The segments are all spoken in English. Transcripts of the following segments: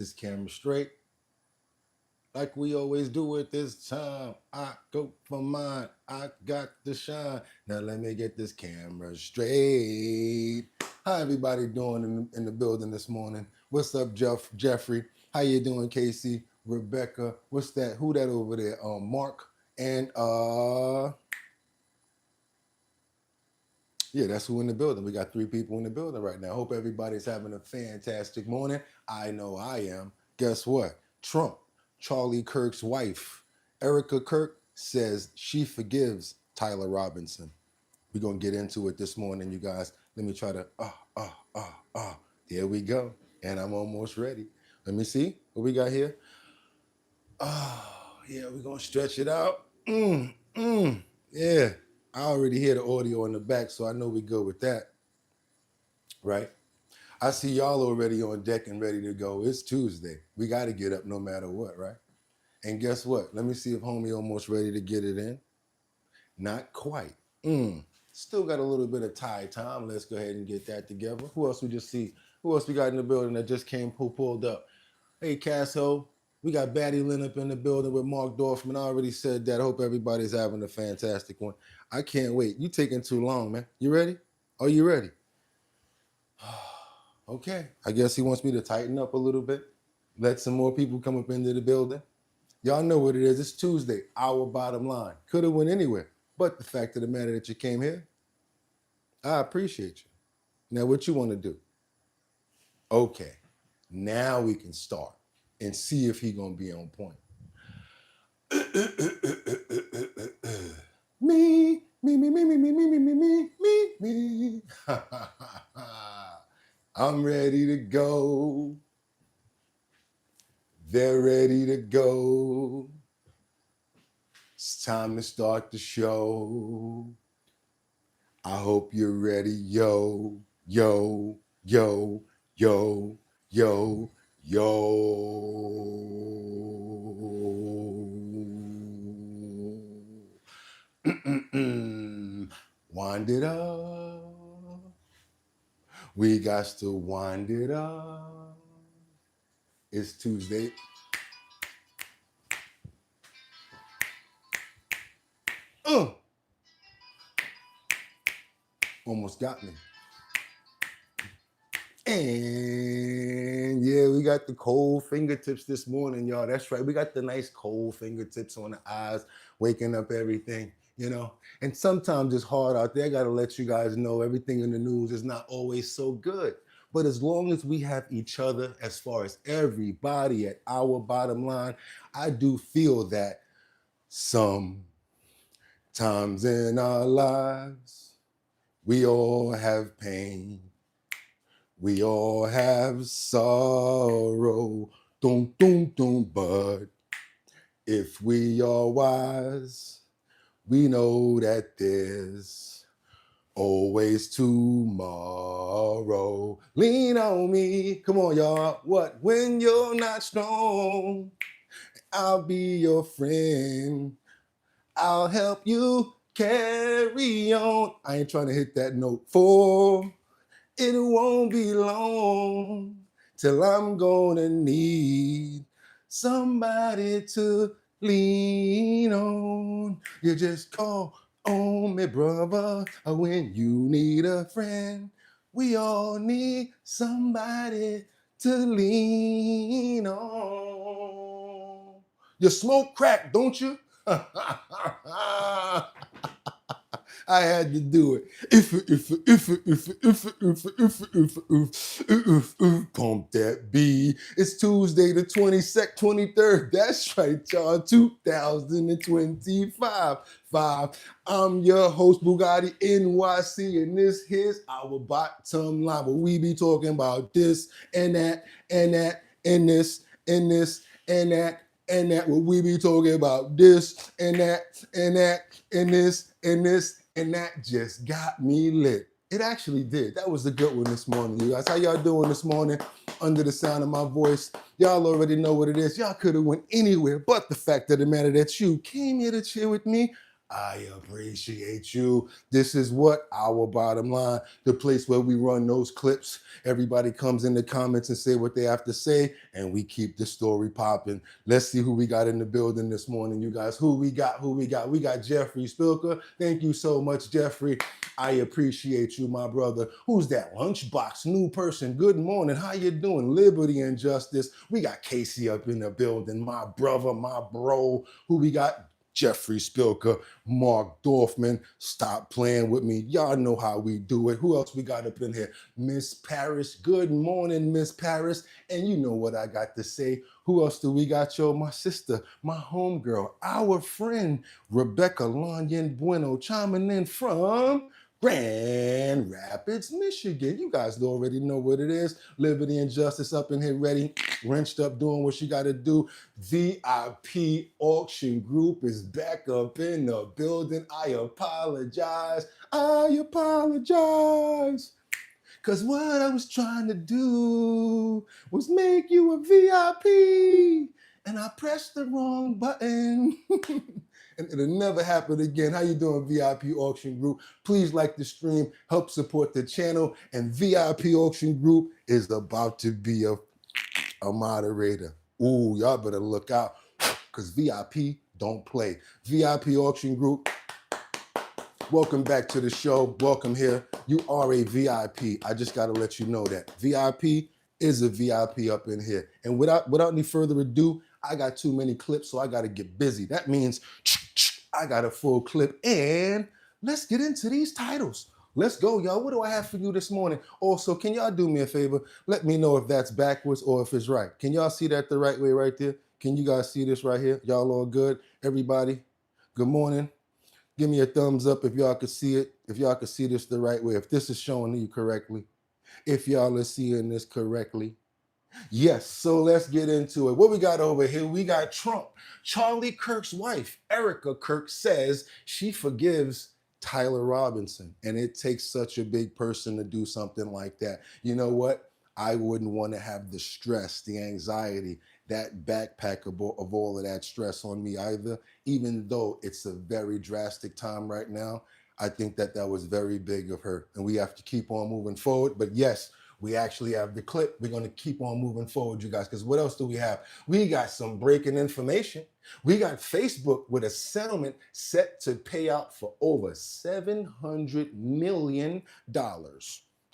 This camera straight. Like we always do at this time. I go for mine. I got the shine. Now let me get this camera straight. How everybody doing in the building this morning? What's up, Jeffrey? How you doing, Casey? Rebecca? What's that? Who that over there? Mark and yeah, that's who in the building. We got 3 people in the building right now. Hope everybody's having a fantastic morning. I know I am. Guess what? Trump, Charlie Kirk's wife, Erika Kirk, says she forgives Tyler Robinson. We're going to get into it this morning, you guys. Let me try to, There we go. And I'm almost ready. Let me see what we got here. Yeah, we're going to stretch it out. Yeah. I already hear the audio in the back, so I know we go with that, right? I see y'all already on deck and ready to go. It's Tuesday. We got to get up no matter what, right? And guess what? Let me see if homie almost ready to get it in. Not quite. Still got a little bit of tie time. Let's go ahead and get that together. Who else we just see? Who else we got in the building that just came, who pulled up? Hey, Casso. We got Batty Lynn up in the building with Mark Dorfman. I already said that. I hope everybody's having a fantastic one. I can't wait. You taking too long, man. You ready? Are you ready? Okay. I guess he wants me to tighten up a little bit. Let some more people come up into the building. Y'all know what it is. It's Tuesday. Our bottom line. Could have went anywhere. But the fact of the matter that you came here, I appreciate you. Now, what you want to do? Okay. Now we can start and see if he gonna be on point. Me. I'm ready to go. They're ready to go. It's time to start the show. I hope you're ready, yo, yo, yo, yo, yo, yo. Wind it up. We got to wind it up. It's Tuesday. Almost got me. And yeah, we got the cold fingertips this morning, y'all. That's right. We got the nice cold fingertips on the eyes, waking up everything, you know. And sometimes it's hard out there. I got to let you guys know everything in the news is not always so good. But as long as we have each other, as far as everybody at our bottom line, I do feel that sometimes in our lives, we all have pain. We all have sorrow. Dun, dun, dun, but if we are wise, we know that there's always tomorrow. Lean on me. Come on, y'all. What? When you're not strong, I'll be your friend. I'll help you carry on. I ain't trying to hit that note. For it won't be long till I'm gonna need somebody to lean on. You just call on me, brother, when you need a friend. We all need somebody to lean on. You smoke crack, don't you? I had to do it. Pump that B. It's Tuesday the 23rd. That's right, y'all. 2025. I'm your host, Boogotti NYC, and this is our bottom line. Where we be talking about this and that and that and this and this and that. And that what we be talking about this and that and that and this and this and that just got me lit. It actually did. That was a good one this morning, you guys. How y'all doing this morning under the sound of my voice? Y'all already know what it is. Y'all could have went anywhere, but the fact of the matter that you came here to chill with me, I appreciate you. This is what our bottom line, the place where we run those clips. Everybody comes in the comments and say what they have to say, and we keep the story popping. Let's see who we got in the building this morning, you guys. Who we got? We got Jeffrey Spilker. Thank you so much, Jeffrey. I appreciate you, my brother. Who's that? Lunchbox, new person. Good morning. How you doing? Liberty and justice. We got Casey up in the building, my brother, my bro. Who we got? Jeffrey Spilker, Mark Dorfman, stop playing with me. Y'all know how we do it. Who else we got up in here? Miss Paris. Good morning, Miss Paris. And you know what I got to say. Who else do we got, yo? My sister, my homegirl, our friend, Rebecca Lanyan Bueno, chiming in from Grand Rapids, Michigan. You guys already know what it is. Liberty and Justice up in here ready, wrenched up, doing what she got to do. VIP Auction Group is back up in the building. I apologize. Because what I was trying to do was make you a VIP. And I pressed the wrong button. And it'll never happen again. How you doing, VIP Auction Group? Please like the stream, help support the channel. And VIP Auction Group is about to be a moderator. Ooh, y'all better look out, because VIP don't play. VIP Auction Group, welcome back to the show. Welcome here. You are a VIP. I just got to let you know that. VIP is a VIP up in here. And without any further ado, I got too many clips, so I got to get busy. That means I got a full clip, and let's get into these titles. Let's go, y'all. What do I have for you this morning? Also, can y'all do me a favor? Let me know if that's backwards or if it's right. Can y'all see that the right way right there? Can you guys see this right here? Y'all all good? Everybody, good morning. Give me a thumbs up if y'all could see it. If y'all could see this the right way. If this is showing you correctly. If y'all are seeing this correctly. Yes, so let's get into it. What we got over here? We got Trump. Charlie Kirk's wife, Erika Kirk, says she forgives Tyler Robinson. And it takes such a big person to do something like that. You know what? I wouldn't want to have the stress, the anxiety, that backpack of all of that stress on me either, even though it's a very drastic time right now. I think that was very big of her, and we have to keep on moving forward. But yes, we actually have the clip. We're going to keep on moving forward, you guys, because what else do we have? We got some breaking information. We got Facebook with a settlement set to pay out for over $700 million.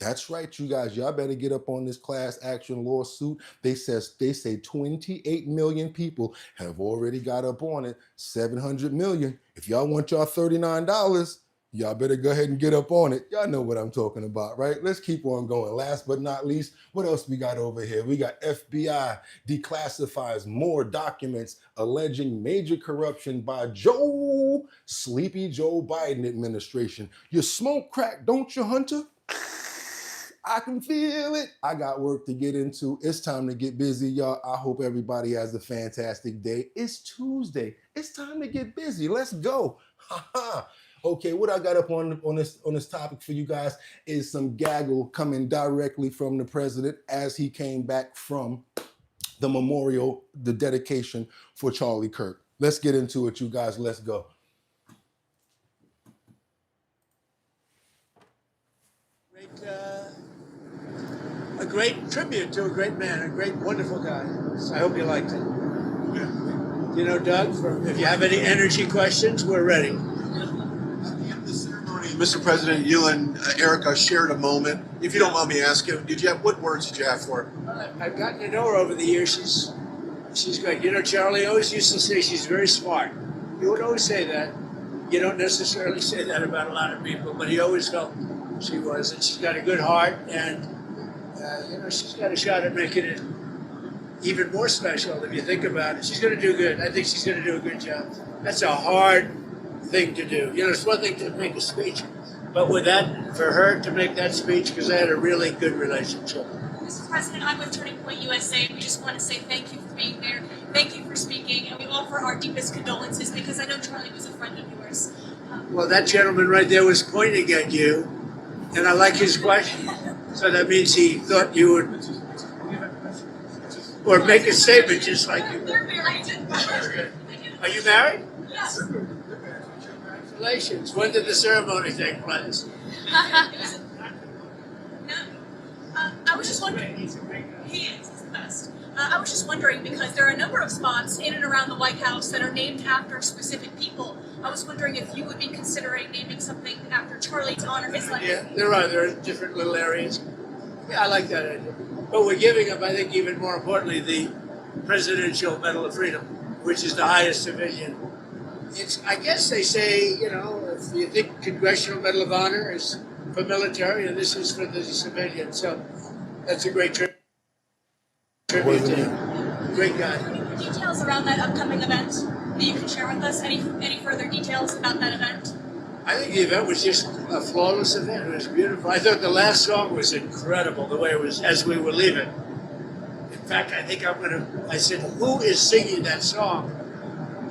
That's right, you guys. Y'all better get up on this class action lawsuit. They say 28 million people have already got up on it. 700 million. If y'all want y'all $39, y'all better go ahead and get up on it. Y'all know what I'm talking about, right? Let's keep on going. Last but not least, what else we got over here? We got FBI declassifies more documents alleging major corruption by Sleepy Joe Biden administration. You smoke crack, don't you, Hunter? I can feel it. I got work to get into. It's time to get busy, y'all. I hope everybody has a fantastic day. It's Tuesday. It's time to get busy. Let's go. Okay, what I got up on this topic for you guys is some gaggle coming directly from the president as he came back from the memorial, the dedication for Charlie Kirk. Let's get into it, you guys. Let's go. A great tribute to a great man, a great, wonderful guy. So I hope you liked it. You know, Doug, if you have any energy questions, we're ready. At the end of the ceremony, Mr. President, you and Erika shared a moment. If you don't mind me asking, what words did you have for her? I've gotten to know her over the years. She's great. You know, Charlie always used to say she's very smart. He would always say that. You don't necessarily say that about a lot of people, but he always felt she was. And she's got a good heart, and you know, she's got a shot at making it even more special if you think about it. She's going to do good. I think she's going to do a good job. That's a hard thing to do. You know, it's one thing to make a speech, but with that, for her to make that speech, because they had a really good relationship. Mr. President, I'm with Turning Point USA. We just want to say thank you for being there. Thank you for speaking, and we offer our deepest condolences because I know Charlie was a friend of yours. Well, that gentleman right there was pointing at you, and I like his question. So that means he thought you would, or make a statement just like you. They're married. Are you married? Yes. Congratulations. When did the ceremony take place? I was just wondering. He is. He's the best. I was just wondering because there are a number of spots in and around the White House that are named after specific people. I was wondering if you would be considering naming something after Charlie to honor his life. Yeah, there are different little areas. Yeah, I like that idea. But we're giving him, I think, even more importantly, the Presidential Medal of Freedom, which is the highest civilian. It's, I guess they say, you know, if you think Congressional Medal of Honor is for military, and this is for the civilian. So that's a great tribute to him. Great guy. Details around that upcoming event that you can share with us? Any further details about that event? I think the event was just a flawless event. It was beautiful. I thought the last song was incredible, the way it was as we were leaving. In fact, I think I said, who is singing that song?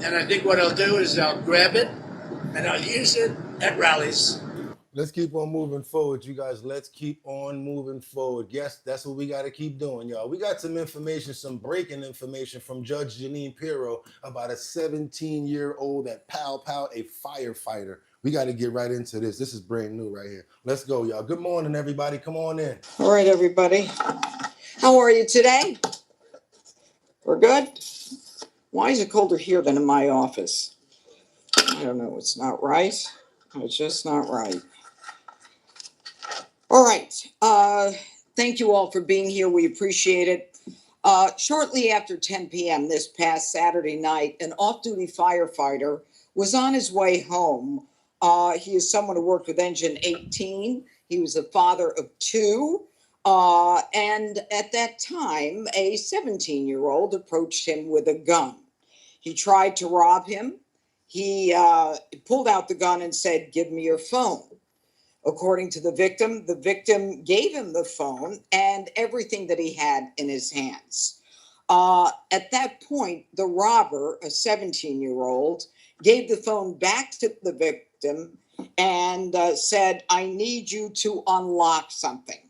And I think what I'll do is I'll grab it and I'll use it at rallies. Let's keep on moving forward, you guys. Let's keep on moving forward. Yes, that's what we got to keep doing, y'all. We got some information, some breaking information from Judge Ghislaine Pirro about a 17-year-old at Pow Pow, a firefighter. We got to get right into this. This is brand new right here. Let's go, y'all. Good morning, everybody. Come on in. All right, everybody. How are you today? We're good? Why is it colder here than in my office? I don't know. It's not right. It's just not right. All right. Thank you all for being here. We appreciate it. Shortly after 10 p.m. this past Saturday night, an off-duty firefighter was on his way home. He is someone who worked with Engine 18. He was a father of 2. And at that time, a 17-year-old approached him with a gun. He tried to rob him. He pulled out the gun and said, "Give me your phone." According to the victim gave him the phone and everything that he had in his hands. At that point, the robber, a 17-year-old, gave the phone back to the victim and said, "I need you to unlock something."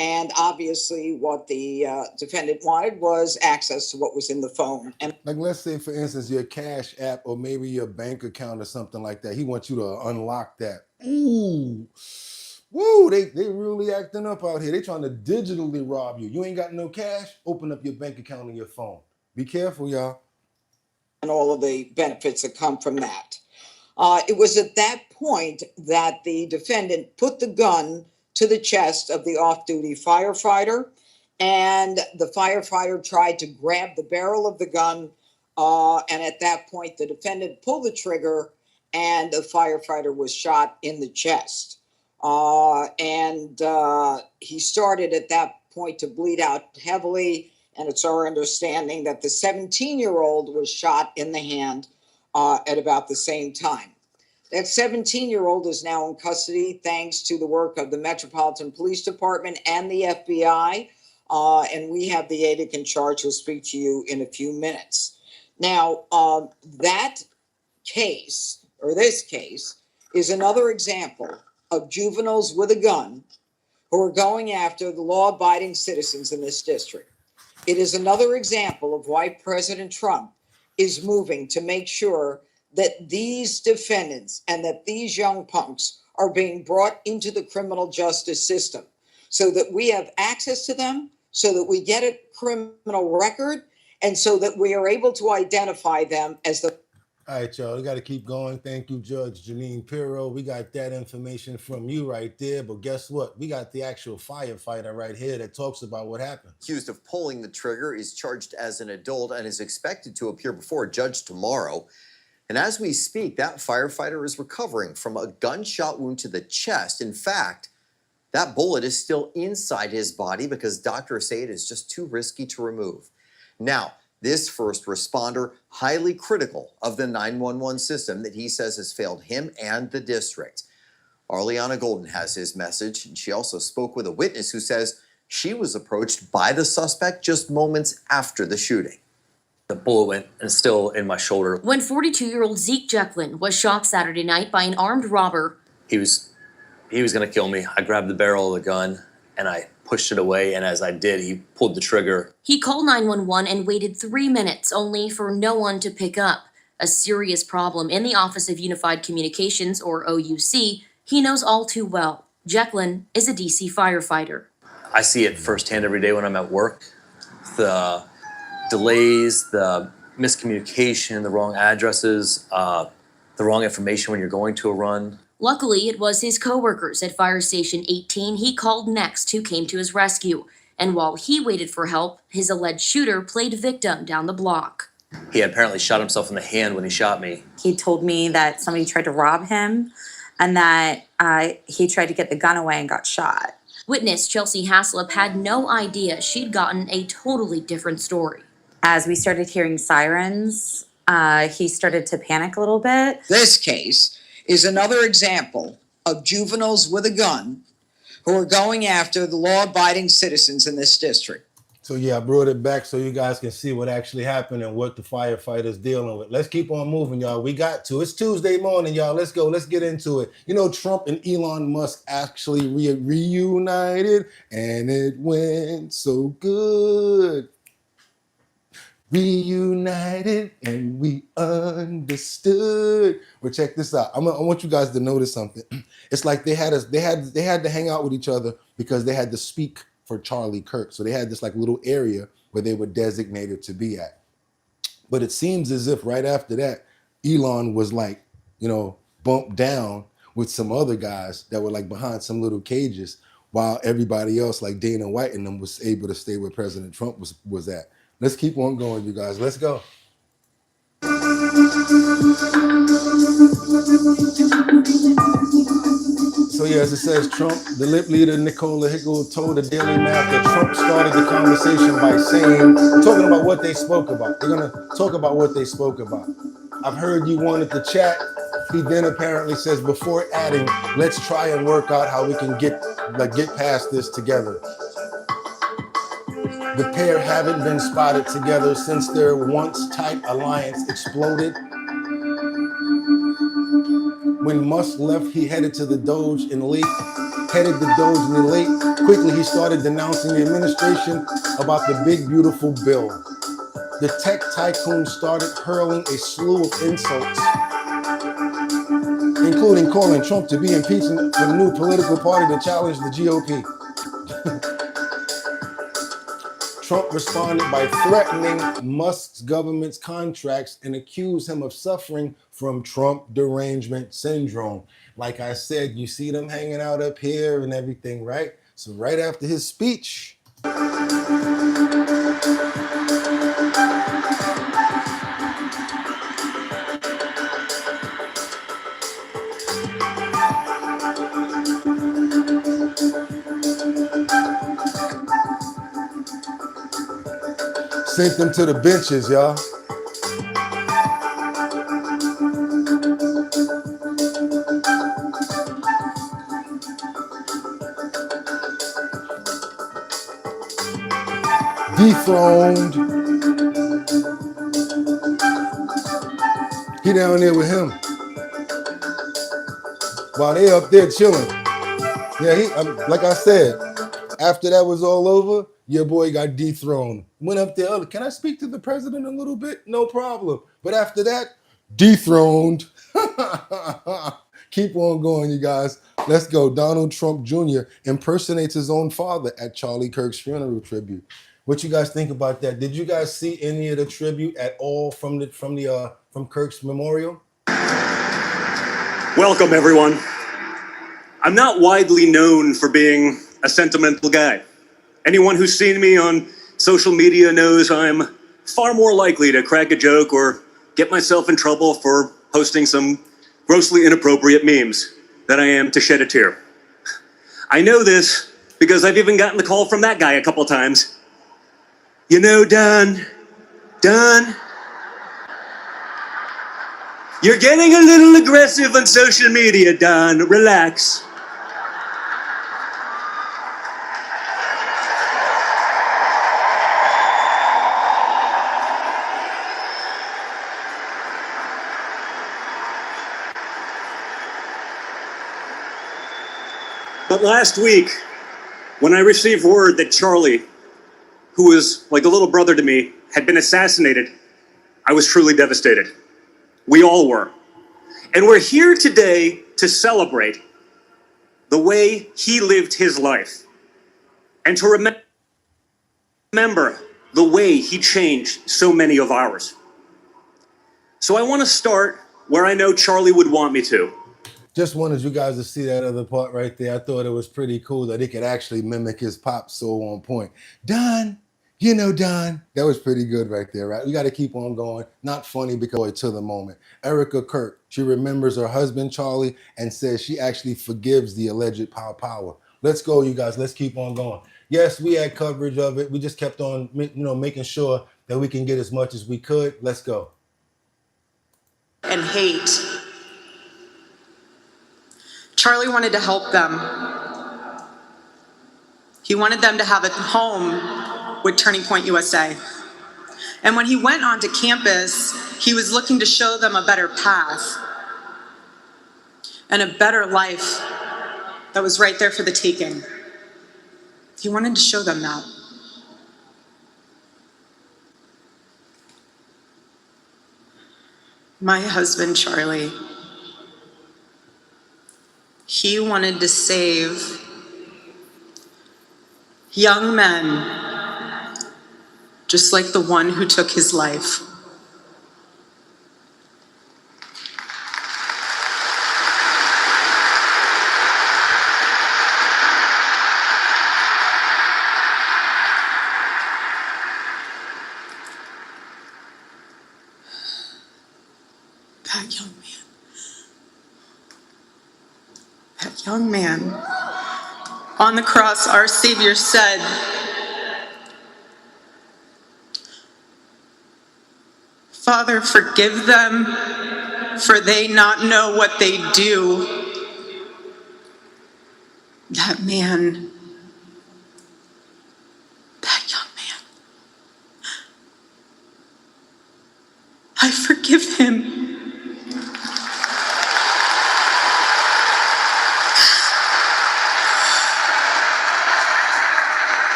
And obviously what the defendant wanted was access to what was in the phone. And like, let's say, for instance, your Cash App or maybe your bank account or something like that. He wants you to unlock that. Ooh. Woo, they really acting up out here. They trying to digitally rob you. You ain't got no cash? Open up your bank account on your phone. Be careful, y'all. And all of the benefits that come from that. It was at that point that the defendant put the gun to the chest of the off-duty firefighter, and the firefighter tried to grab the barrel of the gun, and at that point, the defendant pulled the trigger, and the firefighter was shot in the chest. He started at that point to bleed out heavily, and it's our understanding that the 17-year-old was shot in the hand at about the same time. That 17-year-old is now in custody thanks to the work of the Metropolitan Police Department and the FBI, and we have the ADVERTISE in charge who'll speak to you in a few minutes. Now, that case, or this case, is another example of juveniles with a gun who are going after the law-abiding citizens in this district. It is another example of why President Trump is moving to make sure that these defendants and that these young punks are being brought into the criminal justice system so that we have access to them, so that we get a criminal record, and so that we are able to identify them as the... All right, y'all, we got to keep going. Thank you, Judge Ghislaine Pirro. We got that information from you right there. But guess what? We got the actual firefighter right here that talks about what happened. Accused of pulling the trigger is charged as an adult and is expected to appear before a judge tomorrow. And as we speak, that firefighter is recovering from a gunshot wound to the chest. In fact, that bullet is still inside his body because doctors say it is just too risky to remove. Now, this first responder, highly critical of the 911 system that he says has failed him and the district. Ariana Golden has his message, and she also spoke with a witness who says she was approached by the suspect just moments after the shooting. The bullet went and is still in my shoulder. When 42-year-old Zeke Jecklin was shot Saturday night by an armed robber, He was going to kill me. I grabbed the barrel of the gun and I pushed it away, and as I did, he pulled the trigger. he called 911 and waited 3 minutes only for no one to pick up. a serious problem in the Office of Unified Communications, or OUC, he knows all too well. Ghislaine is a DC firefighter. I see it firsthand every day when I'm at work. The delays, the miscommunication, the wrong addresses, the wrong information when you're going to a run. Luckily, it was his coworkers at Fire Station 18 he called next who came to his rescue. And while he waited for help, his alleged shooter played victim down the block. He had apparently shot himself in the hand when he shot me. He told me that somebody tried to rob him and that he tried to get the gun away and got shot. Witness Chelsea Haslip had no idea she'd gotten a totally different story. As we started hearing sirens, he started to panic a little bit. This case is another example of juveniles with a gun who are going after the law-abiding citizens in this district. So yeah, I brought it back so you guys can see what actually happened and what the firefighters dealing with. Let's keep on moving, y'all. We got to. It's Tuesday morning, y'all. Let's go. Let's get into it. You know, Trump and Elon Musk actually reunited, and it went so good. Reunited and we understood. Well, check this out. I want you guys to notice something. It's like they had to hang out with each other because they had to speak for Charlie Kirk. So they had this like little area where they were designated to be at. But it seems as if right after that, Elon was like, you know, bumped down with some other guys that were like behind some little cages, while everybody else, like Dana White and them, was able to stay where President Trump was at. Let's keep on going, you guys. Let's go. So yeah, as it says, Trump, the lip leader Nicola Hickel told the Daily Mail that Trump started the conversation by talking about what they spoke about. They're gonna talk about what they spoke about. I've heard you wanted to chat. He then apparently says, before adding, let's try and work out how we can get past this together. The pair haven't been spotted together since their once tight alliance exploded. When Musk left, he headed the Doge in late. Quickly, he started denouncing the administration about the big, beautiful bill. The tech tycoon started hurling a slew of insults, including calling Trump to be impeached for the new political party to challenge the GOP. Trump responded by threatening Musk's government's contracts and accused him of suffering from Trump derangement syndrome. Like I said, you see them hanging out up here and everything, right? So right after his speech, sent them to the benches, y'all. Dethroned. He down there with him while they up there chilling. Yeah, like I said, after that was all over, your boy got dethroned. Went up there, oh, can I speak to the president a little bit? No problem. But after that, dethroned. Keep on going, you guys. Let's go. Donald Trump Jr. impersonates his own father at Charlie Kirk's funeral tribute. What you guys think about that? Did you guys see any of the tribute at all from Kirk's memorial? Welcome, everyone. I'm not widely known for being a sentimental guy. Anyone who's seen me on social media knows I'm far more likely to crack a joke or get myself in trouble for posting some grossly inappropriate memes than I am to shed a tear. I know this because I've even gotten the call from that guy a couple times. You know, Don, you're getting a little aggressive on social media, Don. Relax. But last week, when I received word that Charlie, who was like a little brother to me, had been assassinated, I was truly devastated. We all were. And we're here today to celebrate the way he lived his life and to remember the way he changed so many of ours. So I want to start where I know Charlie would want me to. Just wanted you guys to see that other part right there. I thought it was pretty cool that he could actually mimic his pop so on point. Don, you know Don. That was pretty good right there, right? We got to keep on going. Not funny because to the moment. Erika Kirk, she remembers her husband Charlie and says she actually forgives the alleged power. Let's go, you guys. Let's keep on going. Yes, we had coverage of it. We just kept on, making sure that we can get as much as we could. Let's go. And hate. Charlie wanted to help them. He wanted them to have a home with Turning Point USA. And when he went onto campus, he was looking to show them a better path and a better life that was right there for the taking. He wanted to show them that. My husband, Charlie, he wanted to save young men just like the one who took his life. That young man, on the cross, our Savior said, "Father, forgive them, for they not know what they do." That man, that young man, I forgive him.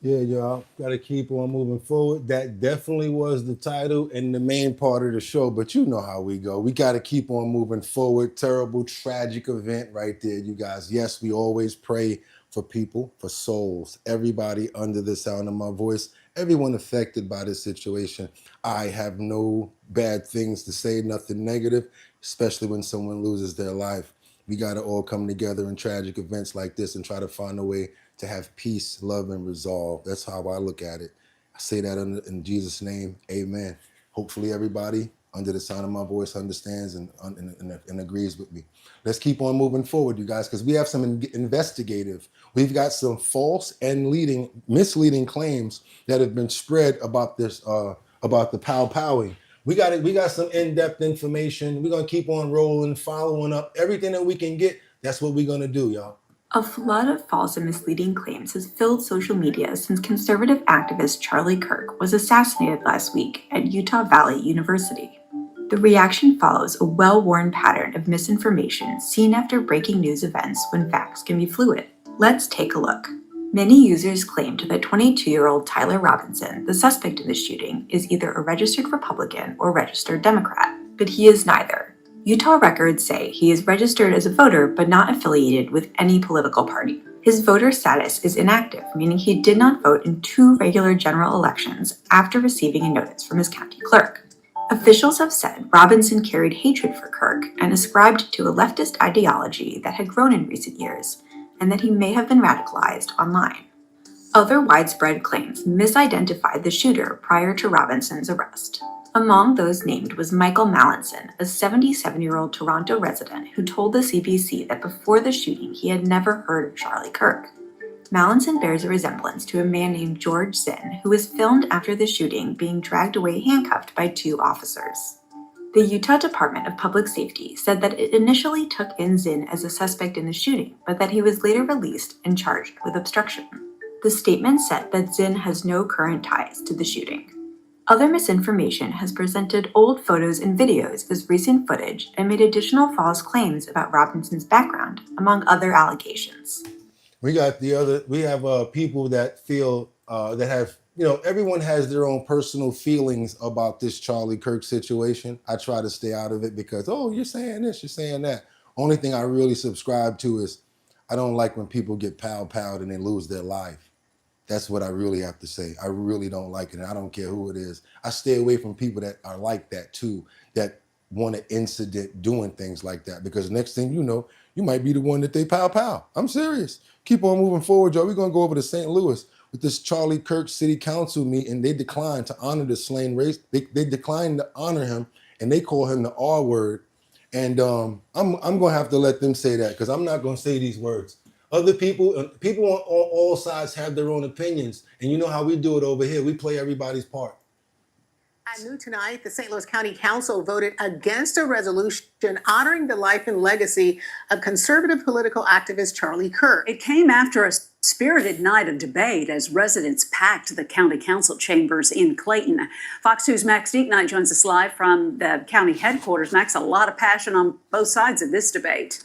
Yeah, y'all got to keep on moving forward. That definitely was the title and the main part of the show, but you know how we go. We got to keep on moving forward. Terrible, tragic event right there, you guys. Yes, we always pray for people, for souls, everybody under the sound of my voice, everyone affected by this situation. I have no bad things to say, nothing negative, especially when someone loses their life. We got to all come together in tragic events like this and try to find a way to have peace, love, and resolve. That's how I look at it. I say that in Jesus' name, amen. Hopefully everybody under the sound of my voice understands and agrees with me. Let's keep on moving forward, you guys, because we have some investigative. We've got some false and misleading claims that have been spread about this, about the powing. We got some in-depth information. We're gonna keep on rolling, following up everything that we can get. That's what we're gonna do, y'all. A flood of false and misleading claims has filled social media since conservative activist Charlie Kirk was assassinated last week at Utah Valley University. The reaction follows a well-worn pattern of misinformation seen after breaking news events when facts can be fluid. Let's take a look. Many users claimed that 22-year-old Tyler Robinson, the suspect in the shooting, is either a registered Republican or registered Democrat, but he is neither. Utah records say he is registered as a voter but not affiliated with any political party. His voter status is inactive, meaning he did not vote in 2 regular general elections after receiving a notice from his county clerk. Officials have said Robinson carried hatred for Kirk and ascribed to a leftist ideology that had grown in recent years, and that he may have been radicalized online. Other widespread claims misidentified the shooter prior to Robinson's arrest. Among those named was Michael Mallinson, a 77-year-old Toronto resident who told the CBC that before the shooting he had never heard of Charlie Kirk. Mallinson bears a resemblance to a man named George Zinn, who was filmed after the shooting being dragged away handcuffed by 2 officers. The Utah Department of Public Safety said that it initially took in Zinn as a suspect in the shooting, but that he was later released and charged with obstruction. The statement said that Zinn has no current ties to the shooting. Other Misinformation has presented old photos and videos as recent footage and made additional false claims about Robinson's background, among other allegations. We have people that feel that have, everyone has their own personal feelings about this Charlie Kirk situation. I try to stay out of it because, oh, you're saying this, you're saying that. Only thing I really subscribe to is I don't like when people get powed and they lose their life. That's what I really have to say. I really don't like it, and I don't care who it is. I stay away from people that are like that too, that want an incident doing things like that, because next thing you know, you might be the one that they pow. I'm serious. Keep on moving forward, y'all. We're gonna go over to St. Louis with this Charlie Kirk City Council meeting. They declined to honor the slain race. They declined to honor him, and they call him the R word. And I'm gonna have to let them say that, because I'm not gonna say these words. Other people on all sides have their own opinions, and you know how we do it over here. We play everybody's part. At noon tonight, the St. Louis County Council voted against a resolution honoring the life and legacy of conservative political activist Charlie Kirk. It came after a spirited night of debate as residents packed the county council chambers in Clayton. Fox News' Max Deeknight joins us live from the county headquarters. Max, a lot of passion on both sides of this debate.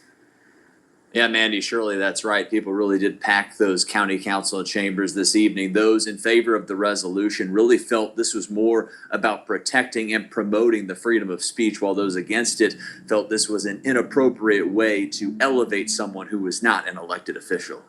Yeah, Mandy, surely that's right. People really did pack those county council chambers this evening. Those in favor of the resolution really felt this was more about protecting and promoting the freedom of speech, while those against it felt this was an inappropriate way to elevate someone who was not an elected official.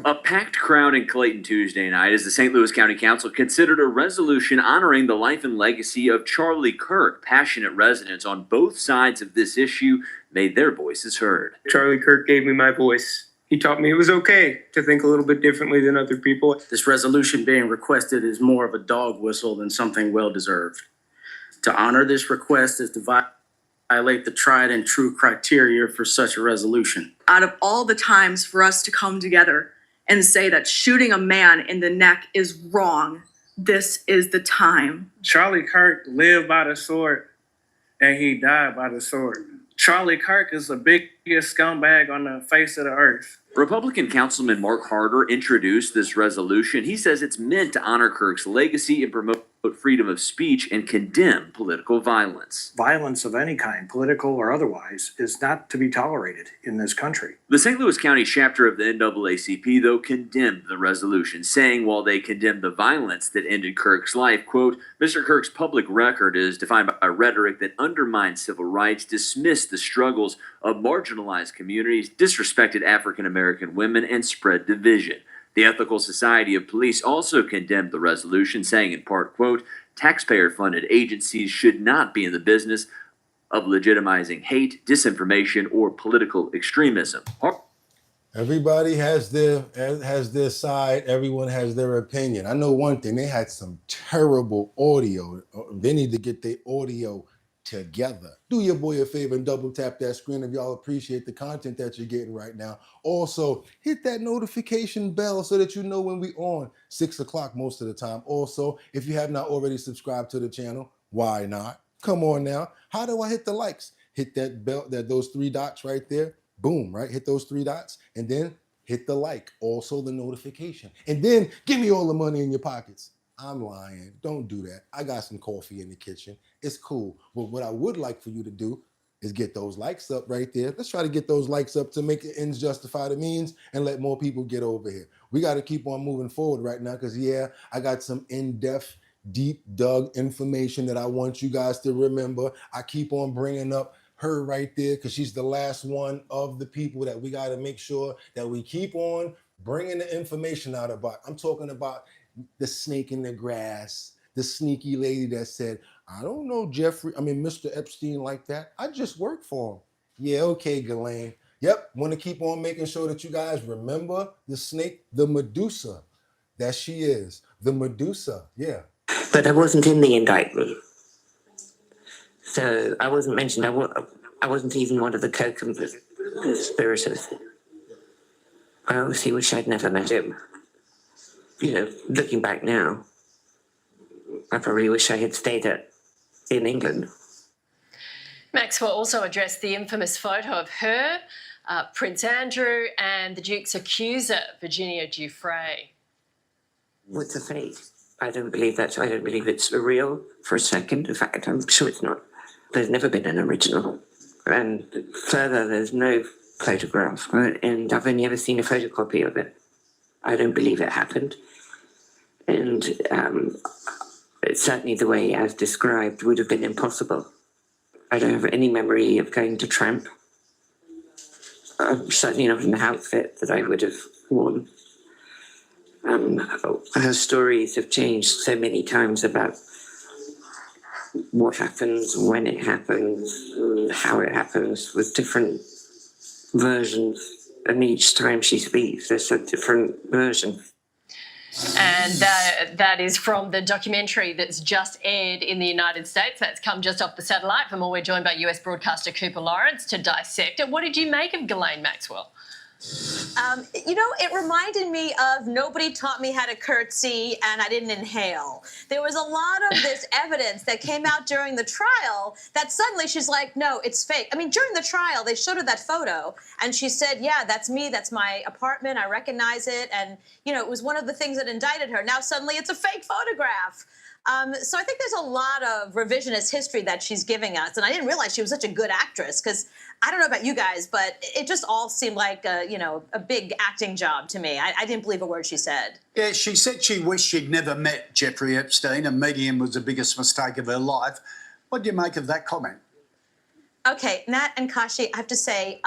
A packed crowd in Clayton Tuesday night as the St. Louis County Council considered a resolution honoring the life and legacy of Charlie Kirk. Passionate residents on both sides of this issue made their voices heard. Charlie Kirk gave me my voice. He taught me it was okay to think a little bit differently than other people. This resolution being requested is more of a dog whistle than something well-deserved. To honor this request is to violate the tried and true criteria for such a resolution. Out of all the times for us to come together and say that shooting a man in the neck is wrong, this is the time. Charlie Kirk lived by the sword and he died by the sword. Charlie Kirk is the biggest scumbag on the face of the earth. Republican Councilman Mark Harder introduced this resolution. He says it's meant to honor Kirk's legacy and promote freedom of speech and condemn political violence. Violence of any kind, political or otherwise, is not to be tolerated in this country. The St. Louis County chapter of the NAACP, though, condemned the resolution, saying while they condemned the violence that ended Kirk's life, quote, Mr. Kirk's public record is defined by rhetoric that undermines civil rights, dismissed the struggles of marginalized communities, disrespected African American women, and spread division. The Ethical Society of Police also condemned the resolution, saying in part, quote, taxpayer-funded agencies should not be in the business of legitimizing hate, disinformation, or political extremism. Everybody has their side. Everyone has their opinion. I know one thing. They had some terrible audio. They need to get their audio together. Do your boy a favor and double tap that screen if y'all appreciate the content that you're getting right now. Also, hit that notification bell so that you know when we on 6 o'clock most of the time. Also, if you have not already subscribed to the channel, why not? Come on now. How do I hit the likes? Hit that bell, those 3 dots right there. Boom, right? Hit those 3 dots and then hit the like. Also the notification. And then give me all the money in your pockets. I'm lying. Don't do that. I got some coffee in the kitchen. It's cool. But what I would like for you to do is get those likes up right there. Let's try to get those likes up to make the ends justify the means and let more people get over here. We got to keep on moving forward right now because, yeah, I got some in-depth, deep dug information that I want you guys to remember. I keep on bringing up her right there because she's the last one of the people that we got to make sure that we keep on bringing the information out about. I'm talking about the snake in the grass, the sneaky lady that said, I don't know Mr. Epstein like that. I just work for him. Yeah, okay, Ghislaine. Yep, want to keep on making sure that you guys remember the snake, the Medusa, that she is. The Medusa, yeah. But I wasn't in the indictment. So I wasn't mentioned. I wasn't even one of the co-conspirators. I obviously wish I'd never met him. You know, looking back now, I probably wish I had stayed in England. Maxwell also addressed the infamous photo of her, Prince Andrew, and the Duke's accuser, Virginia Giuffre. What's the fate? I don't believe that. I don't believe it's real for a second. In fact, I'm sure it's not. There's never been an original. And further, there's no photograph. And I've only ever seen a photocopy of it. I don't believe it happened. And certainly the way as described would have been impossible. I don't have any memory of going to tramp. Certainly not in the outfit that I would have worn. Her stories have changed so many times about what happens, when it happens, how it happens, with different versions. And each time she speaks, there's a different version. And that is from the documentary that's just aired in the United States. That's come just off the satellite. For more, we're joined by US broadcaster Cooper Lawrence to dissect it. What did you make of Ghislaine Maxwell? You know, it reminded me of nobody taught me how to curtsy and I didn't inhale. There was a lot of this evidence that came out during the trial that suddenly she's like, no, it's fake. I mean, during the trial, they showed her that photo and she said, yeah, that's me. That's my apartment. I recognize it. And, you know, it was one of the things that indicted her. Now suddenly it's a fake photograph. So I think there's a lot of revisionist history that she's giving us. And I didn't realize she was such a good actress because I don't know about you guys, but it just all seemed like, a big acting job to me. I didn't believe a word she said. Yeah, she said she wished she'd never met Jeffrey Epstein and meeting him was the biggest mistake of her life. What do you make of that comment? Okay, Nat and Kashi, I have to say,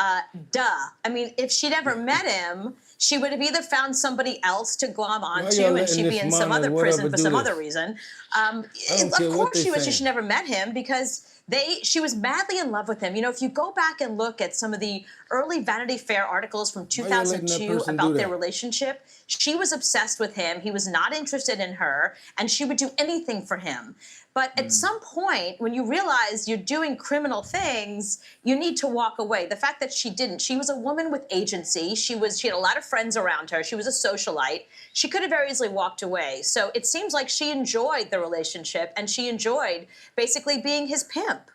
duh. I mean, if she'd ever met him, she would have either found somebody else to glom onto and she'd be in some other prison for some other reason. Of course she wishes she never met him because she was madly in love with him. You know, if you go back and look at some of the early Vanity Fair articles from 2002 about their relationship, she was obsessed with him. He was not interested in her, and she would do anything for him. But at some point, when you realize you're doing criminal things, you need to walk away. The fact that she didn't, she was a woman with agency. She had a lot of friends around her. She was a socialite. She could have very easily walked away. So it seems like she enjoyed the relationship and she enjoyed basically being his pimp.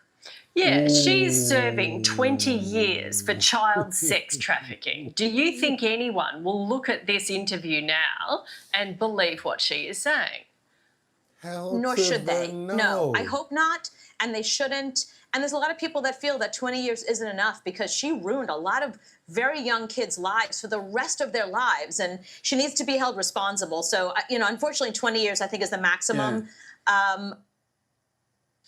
Yeah, she's serving 20 years for child sex trafficking. Do you think anyone will look at this interview now and believe what she is saying? Nor should they. No, I hope not, and they shouldn't. And there's a lot of people that feel that 20 years isn't enough because she ruined a lot of very young kids' lives for the rest of their lives, and she needs to be held responsible. So, unfortunately, 20 years, I think, is the maximum. Yeah.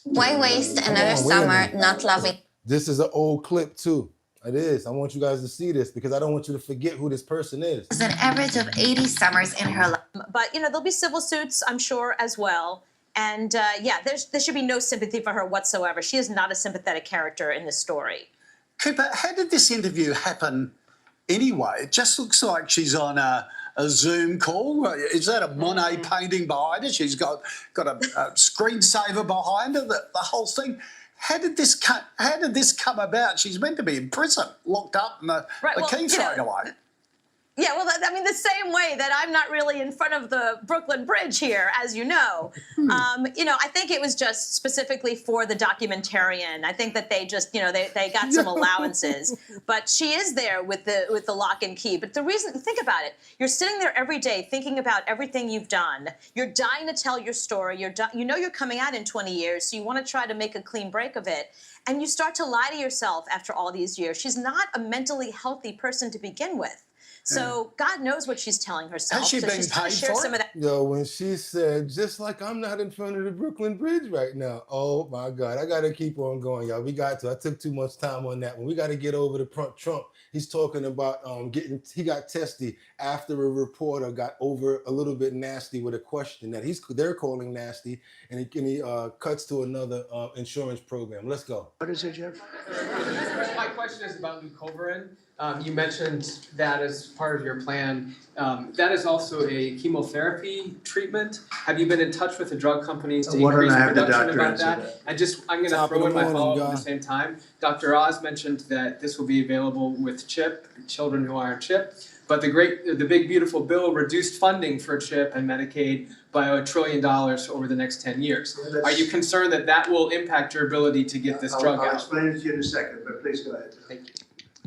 Why waste another summer not loving? This is an old clip, too. It is. I want you guys to see this because I don't want you to forget who this person is. It's an average of 80 summers in her life. But, there'll be civil suits, I'm sure, as well. And, there should be no sympathy for her whatsoever. She is not a sympathetic character in this story. Cooper, how did this interview happen anyway? It just looks like she's on a Zoom call. Is that a Monet painting behind her? She's got a screensaver behind her, the whole thing. How did this come about? She's meant to be in prison, locked up, and the key thrown away. Yeah, well, the same way that I'm not really in front of the Brooklyn Bridge here, as you know. I think it was just specifically for the documentarian. I think that they just, they got some allowances. But she is there with the lock and key. But the reason, think about it. You're sitting there every day thinking about everything you've done. You're dying to tell your story. You're coming out in 20 years, so you want to try to make a clean break of it. And you start to lie to yourself after all these years. She's not a mentally healthy person to begin with. So God knows what she's telling herself. Has she been paid for it? Yo, when she said, just like I'm not in front of the Brooklyn Bridge right now. Oh, my God. I got to keep on going, y'all. We got to. I took too much time on that one. We got to get over to Trump. He's talking about he got testy after a reporter got over a little bit nasty with a question that they're calling nasty, and he cuts to another insurance program. Let's go. What is it, Jeff? My question is about leucovorin. You mentioned that as part of your plan. That is also a chemotherapy treatment. Have you been in touch with the drug companies to increase production about that? I'm going to throw in my follow-up at the same time. Dr. Oz mentioned that this will be available with CHIP, children who are on CHIP. But the big beautiful bill reduced funding for CHIP and Medicaid by $1 trillion over the next 10 years. Are you concerned that will impact your ability to get this drug out? I'll explain it to you in a second, but please go ahead. Thank you.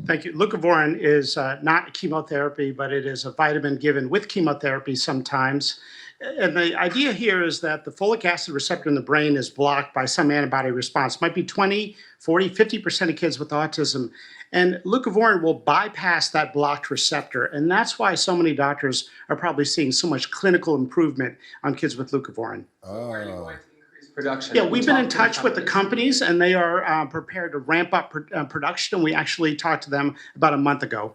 Thank you. Leucovorin is not chemotherapy, but it is a vitamin given with chemotherapy sometimes. And the idea here is that the folic acid receptor in the brain is blocked by some antibody response. It might be 20, 40, 50% of kids with autism. And leucovorin will bypass that blocked receptor. And that's why so many doctors are probably seeing so much clinical improvement on kids with leucovorin. Production. Yeah, we've been in touch with the companies, and they are prepared to ramp up production. And we actually talked to them about a month ago.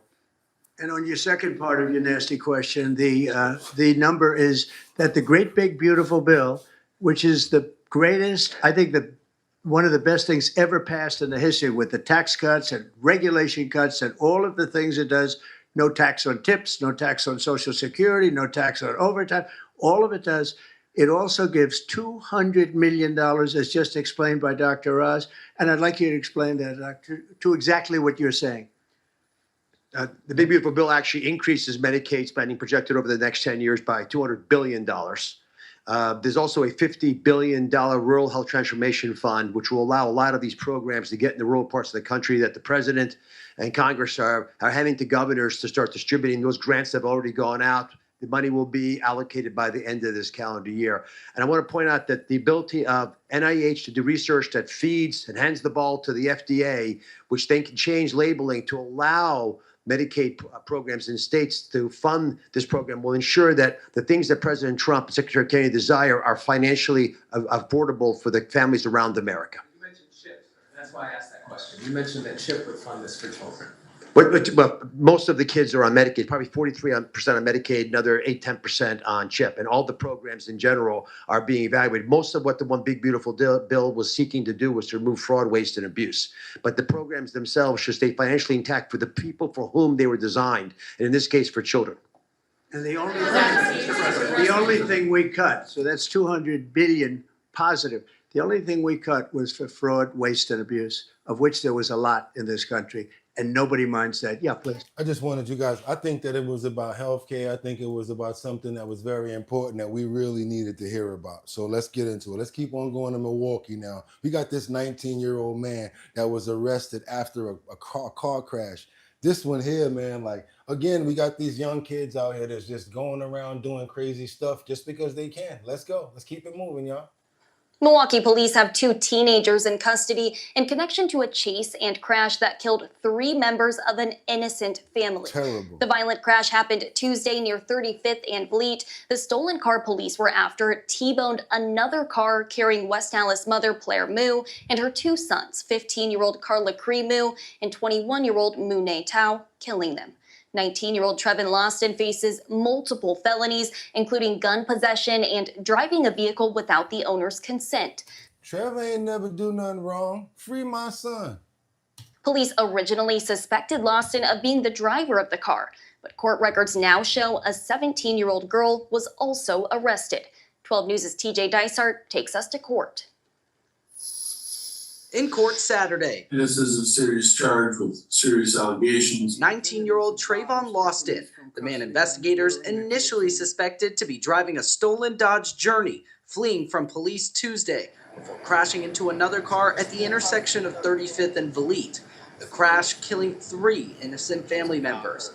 And on your second part of your nasty question, the number is that the great big beautiful bill, which is the greatest, I think one of the best things ever passed in the history, with the tax cuts and regulation cuts and all of the things it does. No tax on tips, no tax on Social Security, no tax on overtime. All of it does. It also gives $200 million, as just explained by Dr. Oz. And I'd like you to explain that, Doctor, to exactly what you're saying. The Big Beautiful Bill actually increases Medicaid spending projected over the next 10 years by $200 billion. There's also a $50 billion Rural Health Transformation Fund, which will allow a lot of these programs to get in the rural parts of the country that the president and Congress are handing to governors to start distributing. Those grants have already gone out. The money will be allocated by the end of this calendar year. And I want to point out that the ability of NIH to do research that feeds and hands the ball to the FDA, which then can change labeling to allow Medicaid programs in states to fund this program, will ensure that the things that President Trump and Secretary Kennedy desire are financially affordable for the families around America. You mentioned CHIP. That's why I asked that question. You mentioned that CHIP would fund this for children. Well, most of the kids are on Medicaid, probably 43% on Medicaid, another 8-10% on CHIP. And all the programs in general are being evaluated. Most of what the One Big Beautiful Bill was seeking to do was to remove fraud, waste, and abuse. But the programs themselves should stay financially intact for the people for whom they were designed, and in this case, for children. And the only thing we cut, so that's 200 billion positive. The only thing we cut was for fraud, waste, and abuse, of which there was a lot in this country. And nobody minds that. Yeah, please. I just wanted you guys, I think that it was about healthcare. I think it was about something that was very important that we really needed to hear about. So let's get into it. Let's keep on going to Milwaukee now. We got this 19-year-old man that was arrested after a car crash. This one here, man, like, again, we got these young kids out here that's just going around doing crazy stuff just because they can. Let's go. Let's keep it moving, y'all. Milwaukee police have 2 teenagers in custody in connection to a chase and crash that killed 3 members of an innocent family. Terrible. The violent crash happened Tuesday near 35th and Vliet. The stolen car police were after T-boned another car carrying West Allis mother Claire Moo and her 2 sons, 15-year-old Carla Cree Moo and 21-year-old Moonay Tao, killing them. 19-year-old Trevin Loston faces multiple felonies, including gun possession and driving a vehicle without the owner's consent. Trevor ain't never do nothing wrong. Free my son. Police originally suspected Loston of being the driver of the car, but court records now show a 17-year-old girl was also arrested. 12 News' TJ Dysart takes us to court. In court Saturday. This is a serious charge with serious allegations. 19-year-old Trayvon Loston, the man investigators initially suspected to be driving a stolen Dodge Journey, fleeing from police Tuesday, before crashing into another car at the intersection of 35th and Vliet. The crash killing 3 innocent family members.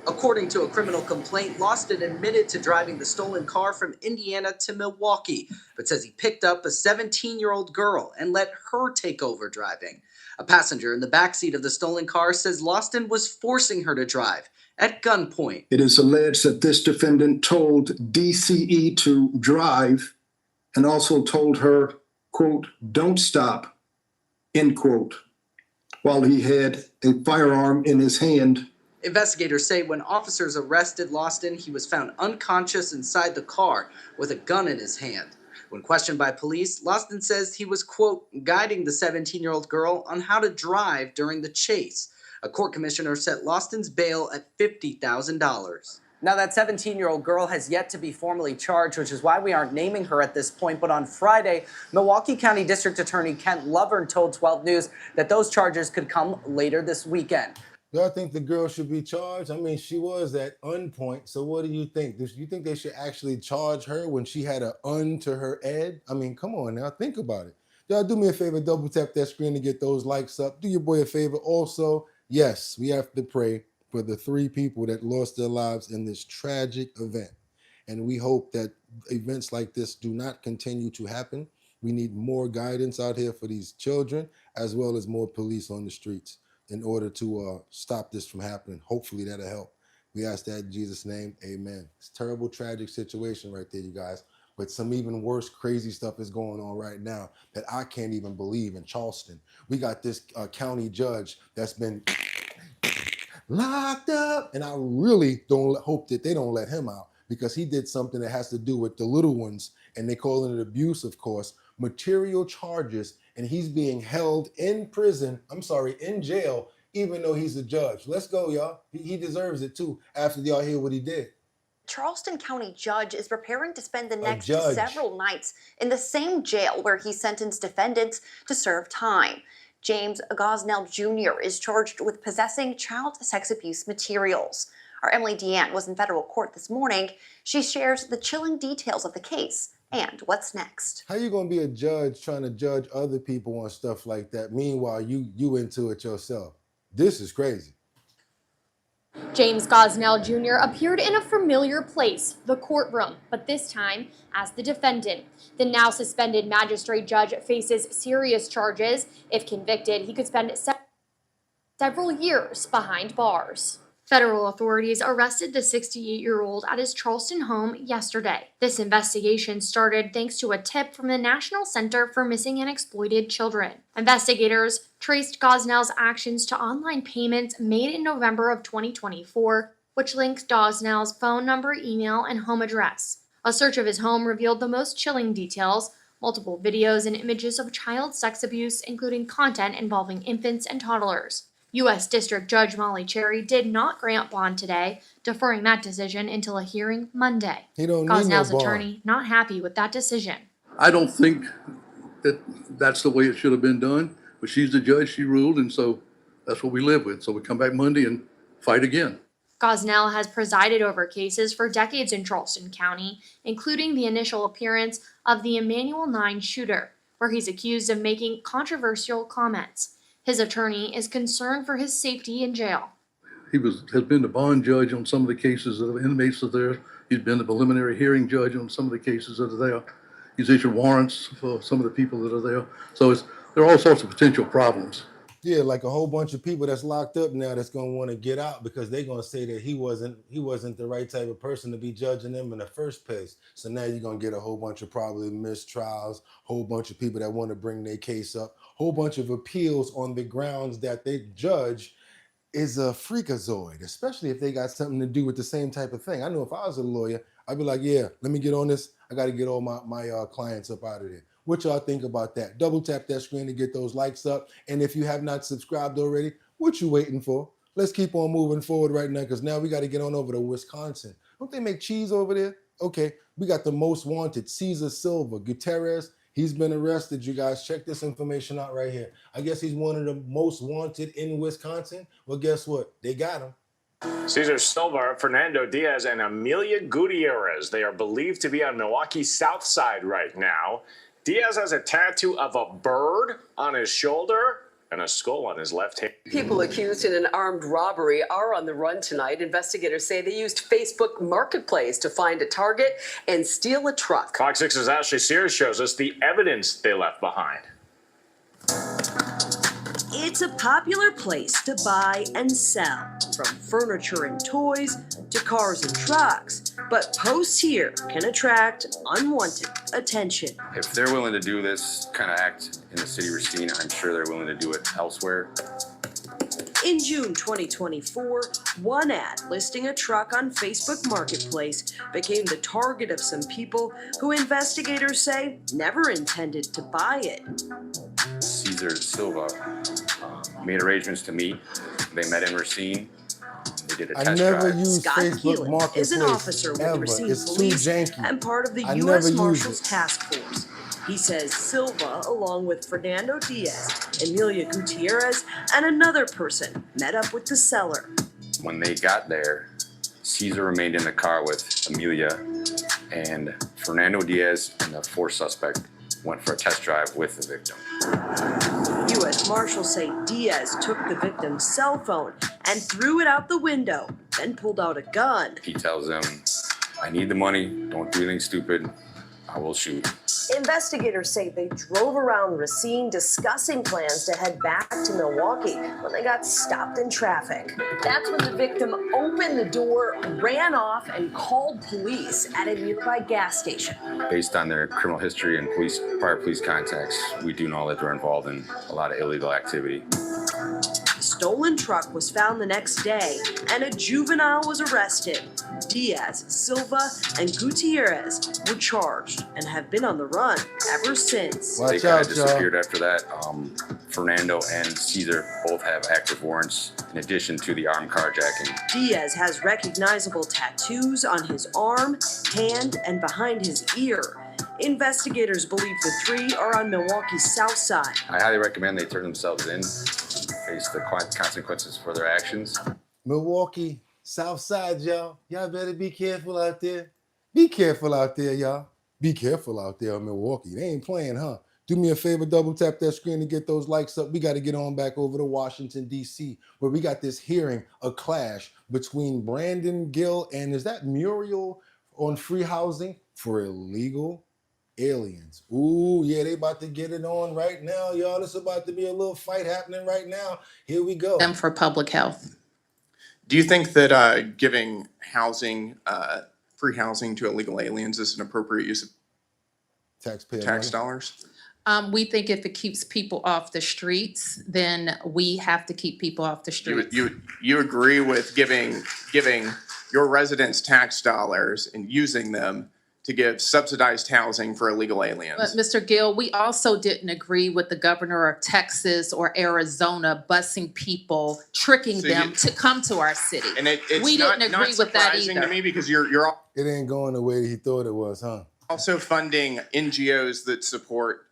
According to a criminal complaint, Loston admitted to driving the stolen car from Indiana to Milwaukee, but says he picked up a 17-year-old girl and let her take over driving. A passenger in the backseat of the stolen car says Loston was forcing her to drive at gunpoint. It is alleged that this defendant told DCE to drive and also told her, quote, "Don't stop," end quote, while he had a firearm in his hand. Investigators say when officers arrested Loston, he was found unconscious inside the car with a gun in his hand. When questioned by police, Loston says he was, quote, guiding the 17-year-old girl on how to drive during the chase. A court commissioner set Loston's bail at $50,000. Now, that 17-year-old girl has yet to be formally charged, which is why we aren't naming her at this point. But on Friday, Milwaukee County District Attorney Kent Lovern told 12 News that those charges could come later this weekend. Y'all think the girl should be charged? I mean, she was at unpoint, so what do you think? Do you think they should actually charge her when she had an to her ed? I mean, come on now, think about it. Y'all do me a favor, double tap that screen to get those likes up. Do your boy a favor. Also, yes, we have to pray for the 3 people that lost their lives in this tragic event. And we hope that events like this do not continue to happen. We need more guidance out here for these children, as well as more police on the streets in order to stop this from happening. Hopefully that'll help. We ask that in Jesus' name, amen. It's a terrible, tragic situation right there, you guys. But some even worse, crazy stuff is going on right now that I can't even believe in Charleston. We got this county judge that's been locked up, and I really don't hope that they don't let him out, because he did something that has to do with the little ones, and they call it abuse, of course, material charges, and he's being held in prison, in jail, even though he's a judge. Let's go, y'all. He deserves it too, after y'all hear what he did. Charleston County judge is preparing to spend the next several nights in the same jail where he sentenced defendants to serve time. James Gosnell Jr. is charged with possessing child sex abuse materials. Our Emily Deanne was in federal court this morning. She shares the chilling details of the case and what's next. How you gonna be a judge trying to judge other people on stuff like that? Meanwhile, you into it yourself. This is crazy. James Gosnell Jr. appeared in a familiar place, the courtroom, but this time as the defendant. The now suspended magistrate judge faces serious charges. If convicted, he could spend several years behind bars. Federal authorities arrested the 68-year-old at his Charleston home yesterday. This investigation started thanks to a tip from the National Center for Missing and Exploited Children. Investigators traced Gosnell's actions to online payments made in November of 2024, which linked Gosnell's phone number, email, and home address. A search of his home revealed the most chilling details: multiple videos and images of child sex abuse, including content involving infants and toddlers. U.S. District Judge Molly Cherry did not grant bond today, deferring that decision until a hearing Monday. Gosnell's attorney not happy with that decision. I don't think that that's the way it should have been done, but she's the judge, she ruled, and so that's what we live with. So we come back Monday and fight again. Gosnell has presided over cases for decades in Charleston County, including the initial appearance of the Emmanuel 9 shooter, where he's accused of making controversial comments. His attorney is concerned for his safety in jail. He has been the bond judge on some of the cases of inmates that are there. He's been the preliminary hearing judge on some of the cases that are there. He's issued warrants for some of the people that are there. So there are all sorts of potential problems. Yeah, like a whole bunch of people that's locked up now that's gonna want to get out because they're gonna say that he wasn't the right type of person to be judging them in the first place. So now you're gonna get a whole bunch of probably missed trials, whole bunch of people that want to bring their case up, whole bunch of appeals on the grounds that they judge is a freakazoid, especially if they got something to do with the same type of thing. I know if I was a lawyer, I'd be like, yeah, let me get on this. I got to get all my clients up out of there. What y'all think about that? Double tap that screen to get those likes up. And if you have not subscribed already, what you waiting for? Let's keep on moving forward right now, because now we got to get on over to Wisconsin. Don't they make cheese over there? Okay, we got the most wanted, Cesar Silva Gutierrez. He's been arrested, you guys. Check this information out right here. I guess he's one of the most wanted in Wisconsin. Well, guess what? They got him. Cesar Silva, Fernando Diaz, and Amelia Gutierrez. They are believed to be on Milwaukee's south side right now. Diaz has a tattoo of a bird on his shoulder and a skull on his left hand. People accused in an armed robbery are on the run tonight. Investigators say they used Facebook Marketplace to find a target and steal a truck. Fox 6's Ashley Sears shows us the evidence they left behind. It's a popular place to buy and sell, from furniture and toys to cars and trucks. But posts here can attract unwanted attention. If they're willing to do this kind of act in the city of Racine, I'm sure they're willing to do it elsewhere. In June 2024, one ad listing a truck on Facebook Marketplace became the target of some people who investigators say never intended to buy it. Cesar Silva made arrangements to meet. They met in Racine. They did a test drive. I never used Scott Facebook Keelan Marketplace is an officer with ever. Racine It's Police too janky. and part of the I U.S. never Marshals use it. Task Force. He says Silva, along with Fernando Diaz, Amelia Gutierrez, and another person, met up with the seller. When they got there, Cesar remained in the car with Amelia, and Fernando Diaz and the fourth suspect went for a test drive with the victim. U.S. Marshals say Diaz took the victim's cell phone and threw it out the window, then pulled out a gun. He tells them, I need the money. Don't do anything stupid. I will shoot. Investigators say they drove around Racine discussing plans to head back to Milwaukee when they got stopped in traffic. That's when the victim opened the door, ran off, and called police at a nearby gas station. Based on their criminal history and prior police contacts, we do know that they're involved in a lot of illegal activity. The stolen truck was found the next day, and a juvenile was arrested. Diaz, Silva, and Gutierrez were charged and have been on the run ever since. They kind of disappeared after that. Fernando and Caesar both have active warrants in addition to the armed carjacking. Diaz has recognizable tattoos on his arm, hand, and behind his ear. Investigators believe the three are on Milwaukee's south side. I highly recommend they turn themselves in, face the consequences for their actions. Milwaukee, south side, y'all. Y'all better be careful out there. Be careful out there, y'all. Be careful out there in Milwaukee. They ain't playing, huh? Do me a favor, double tap that screen to get those likes up. We got to get on back over to Washington, D.C., where we got this hearing, a clash between Brandon Gill and, is that Muriel, on free housing for illegal aliens. Ooh, yeah, they about to get it on right now, y'all. It's about to be a little fight happening right now. Here we go. Them for public health. Do you think that giving housing, free housing to illegal aliens is an appropriate use of taxpayer tax money? dollars? We think if it keeps people off the streets, then we have to keep people off the streets. You agree with giving your residents tax dollars and using them to give subsidized housing for illegal aliens? But Mr. Gill, we also didn't agree with the governor of Texas or Arizona busing people, tricking them to come to our city. And it's we not, didn't agree not with that surprising either. to me because you're It ain't going the way he thought it was, huh? also funding NGOs that support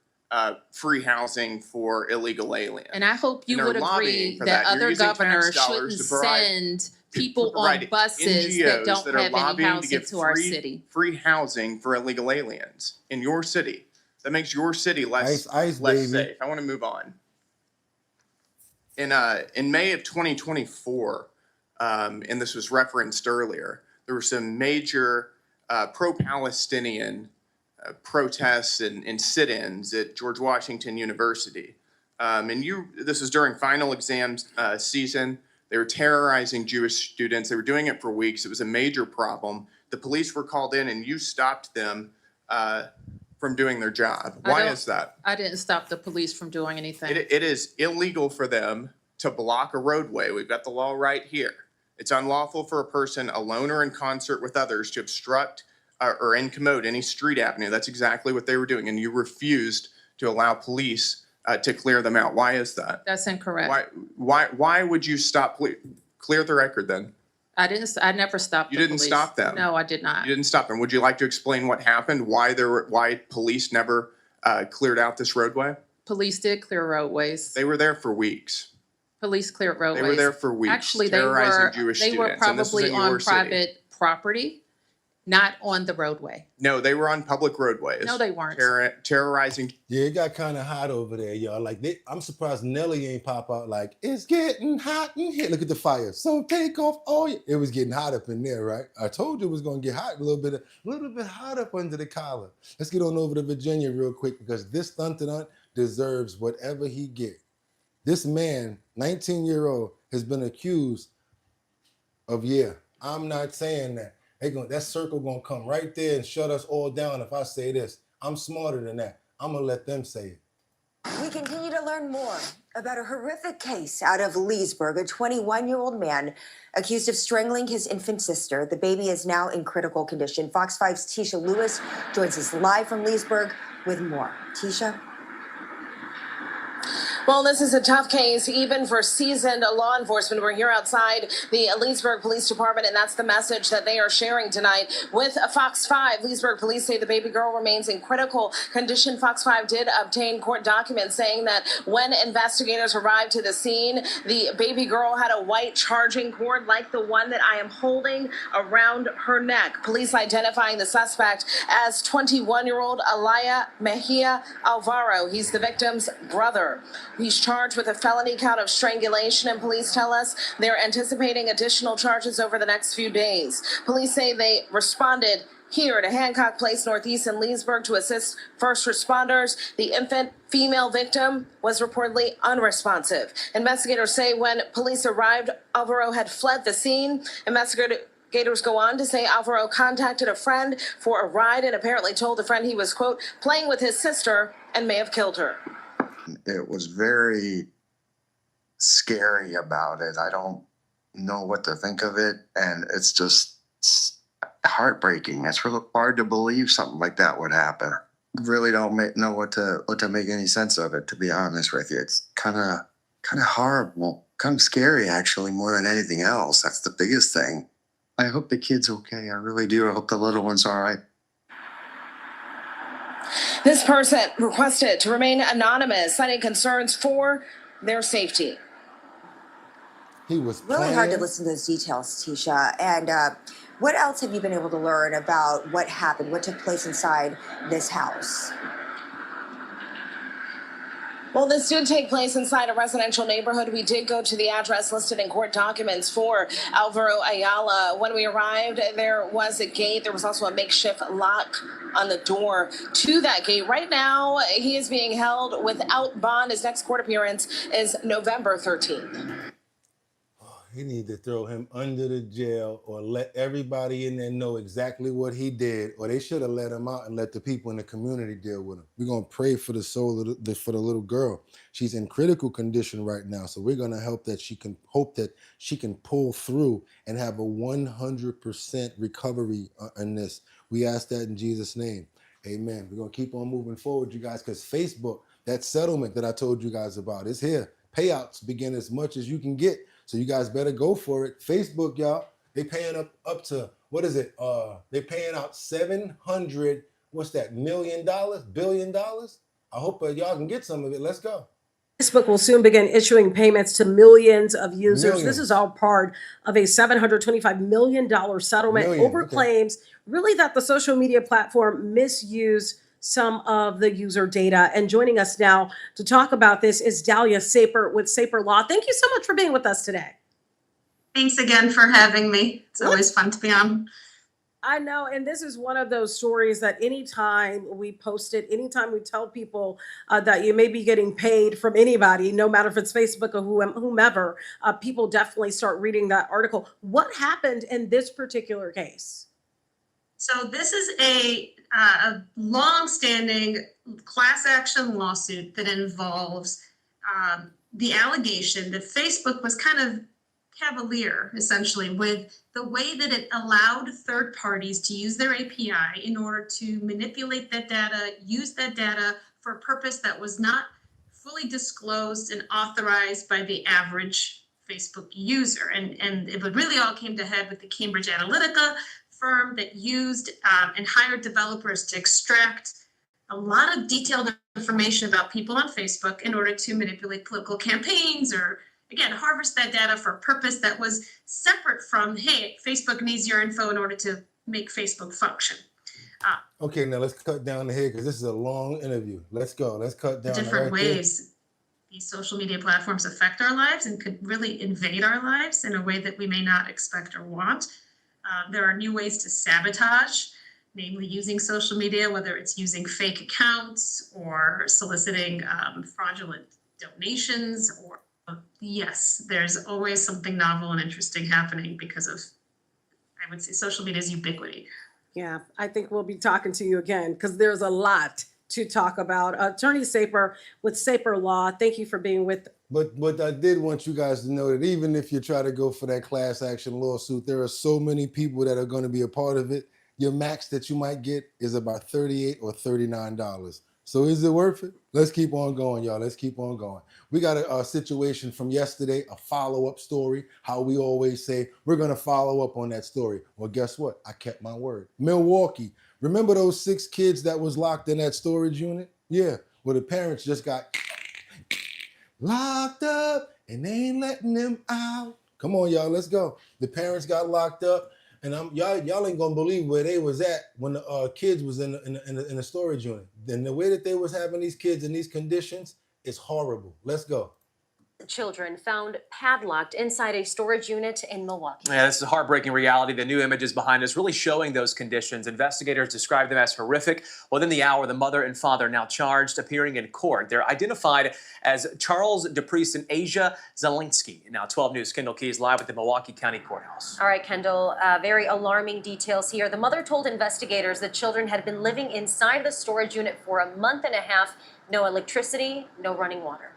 free housing for illegal aliens. And I hope you And would they're agree lobbying for that that. You're other using tax governors dollars shouldn't to provide- send people on Right, buses that NGOs don't that are have any lobbying to housing give to our city. free housing for illegal aliens in your city. That makes your city less Ice, less baby. safe. I want to move on. In May of 2024, and this was referenced earlier, there were some major pro-Palestinian protests and sit-ins at George Washington University. This was during final exam season. They were terrorizing Jewish students. They were doing it for weeks. It was a major problem. The police were called in and you stopped them from doing their job. Why is that? I didn't stop the police from doing anything. It is illegal for them to block a roadway. We've got the law right here. It's unlawful for a person alone or in concert with others to obstruct or incommode any street avenue. That's exactly what they were doing. And you refused to allow police to clear them out. Why is that? That's incorrect. Why would you stop? Clear the record then. I never stopped the You didn't police. stop them. No, I did not. You didn't stop them. Would you like to explain what happened? Why police never cleared out this roadway? Police did clear roadways. They were there for weeks. Police cleared roadways. They were there for weeks. Actually, terrorizing Jewish they were students, and this was probably in your on city. private property, not on the roadway. No, they were on public roadways. No, they weren't. Terrorizing. Yeah, it got kind of hot over there, y'all. Like, I'm surprised Nelly ain't pop out like, it's getting hot in here. Look at the fire. So take off all your... It was getting hot up in there, right? I told you it was going to get hot, a little bit hot up under the collar. Let's get on over to Virginia real quick because this Thunter deserves whatever he get. This man, 19-year-old, has been accused of, I'm not saying that. That circle gonna come right there and shut us all down if I say this. I'm smarter than that. I'm gonna let them say it. We continue to learn more about a horrific case out of Leesburg, a 21-year-old man accused of strangling his infant sister. The baby is now in critical condition. Fox 5's Tisha Lewis joins us live from Leesburg with more. Tisha? Well, this is a tough case, even for seasoned law enforcement. We're here outside the Leesburg Police Department, and that's the message that they are sharing tonight with Fox 5. Leesburg police say the baby girl remains in critical condition. Fox 5 did obtain court documents saying that when investigators arrived to the scene, the baby girl had a white charging cord like the one that I am holding around her neck. Police identifying the suspect as 21-year-old Alaya Mejia Alvaro. He's the victim's brother. He's charged with a felony count of strangulation, and police tell us they're anticipating additional charges over the next few days. Police say they responded here to Hancock Place Northeast in Leesburg to assist first responders. The infant female victim was reportedly unresponsive. Investigators say when police arrived, Alvaro had fled the scene. Investigators go on to say Alvaro contacted a friend for a ride and apparently told the friend he was, quote, playing with his sister and may have killed her. It was very scary about it. I don't know what to think of it, and it's just heartbreaking. It's really hard to believe something like that would happen. Really don't know what to make any sense of it, to be honest with you. It's kind of horrible, kind of scary, actually, more than anything else. That's the biggest thing. I hope the kid's okay. I really do. I hope the little one's all right. This person requested to remain anonymous, citing concerns for their safety. He was Really hard to listen to those details, Tisha. And what else have you been able to learn about what happened, what took place inside this house? Well, this did take place inside a residential neighborhood. We did go to the address listed in court documents for Alvaro Ayala. When we arrived, there was a gate. There was also a makeshift lock on the door to that gate. Right now, he is being held without bond. His next court appearance is November 13th. He need to throw him under the jail or let everybody in there know exactly what he did, or they should have let him out and let the people in the community deal with him. We're going to pray for the soul of for the little girl. She's in critical condition right now, so we're going to hope that she can pull through and have a 100% recovery in this. We ask that in Jesus' name. Amen. We're going to keep on moving forward, you guys, because Facebook, that settlement that I told you guys about, is here. Payouts begin as much as you can get. So you guys better go for it. Facebook, y'all, they paying up to, what is it? They paying out $700, what's that, $1 billion? I hope y'all can get some of it. Let's go. Facebook will soon begin issuing payments to millions of users. This is all part of a $725 million settlement over claims, really, that the social media platform misused some of the user data. And joining us now to talk about this is Dahlia Saper with Saper Law. Thank you so much for being with us today. Thanks again for having me. It's always fun to be on. I know, and this is one of those stories that anytime we post it, anytime we tell people that you may be getting paid from anybody, no matter if it's Facebook or whomever, people definitely start reading that article. What happened in this particular case? So this is a long-standing class action lawsuit that involves the allegation that Facebook was kind of cavalier, essentially, with the way that it allowed third parties to use their API in order to manipulate that data, use that data for a purpose that was not fully disclosed and authorized by the average Facebook user. And it really all came to head with the Cambridge Analytica firm that used and hired developers to extract a lot of detailed information about people on Facebook in order to manipulate political campaigns, or again, harvest that data for a purpose that was separate from, hey, Facebook needs your info in order to make Facebook function. Okay, now let's cut down the head because this is a long interview. Let's go. Let's cut down Different ways these social media platforms affect our lives and could really invade our lives in a way that we may not expect or want. There are new ways to sabotage, namely using social media, whether it's using fake accounts or soliciting fraudulent donations. Or yes, there's always something novel and interesting happening because of, I would say, social media's ubiquity. Yeah, I think we'll be talking to you again because there's a lot to talk about. Attorney Saper with Saper Law, thank you for being with. But I did want you guys to know that even if you try to go for that class action lawsuit, there are so many people that are going to be a part of it. Your max that you might get is about $38 or $39. So is it worth it? Let's keep on going, y'all. Let's keep on going. We got a situation from yesterday, a follow-up story. How we always say, we're going to follow up on that story. Well, guess what? I kept my word. Milwaukee. Remember those 6 kids that was locked in that storage unit? Yeah. Well, the parents just got locked up and they ain't letting them out. Come on, y'all. Let's go. The parents got locked up. And y'all ain't gonna believe where they was at when the kids was in the storage unit. And the way that they was having these kids in these conditions, It's horrible. Let's go. Children found padlocked inside a storage unit in Milwaukee. Yeah, this is a heartbreaking reality. The new images behind us really showing those conditions. Investigators describe them as horrific. Within the hour, the mother and father now charged, appearing in court. They're identified as Charles DePriest and Asia Zelinsky. Now, 12 News, Kendall Keys live at the Milwaukee County Courthouse. All right, Kendall, very alarming details here. The mother told investigators the children had been living inside the storage unit for a month and a half. No electricity, no running water.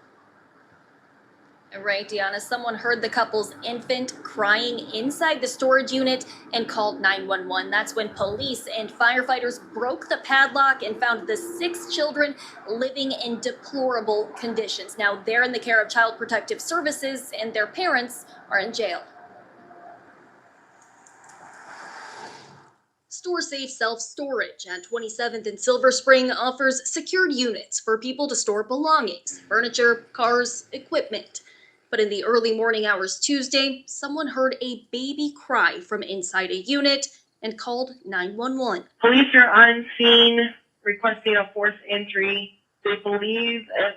Right, Deanna, someone heard the couple's infant crying inside the storage unit and called 911. That's when police and firefighters broke the padlock and found the 6 children living in deplorable conditions. Now they're in the care of Child Protective Services and their parents are in jail. StoreSafe Self-Storage at 27th and Silver Spring offers secured units for people to store belongings, furniture, cars, equipment. But in the early morning hours Tuesday, someone heard a baby cry from inside a unit and called 911. Police are on scene requesting a forced entry. They believe a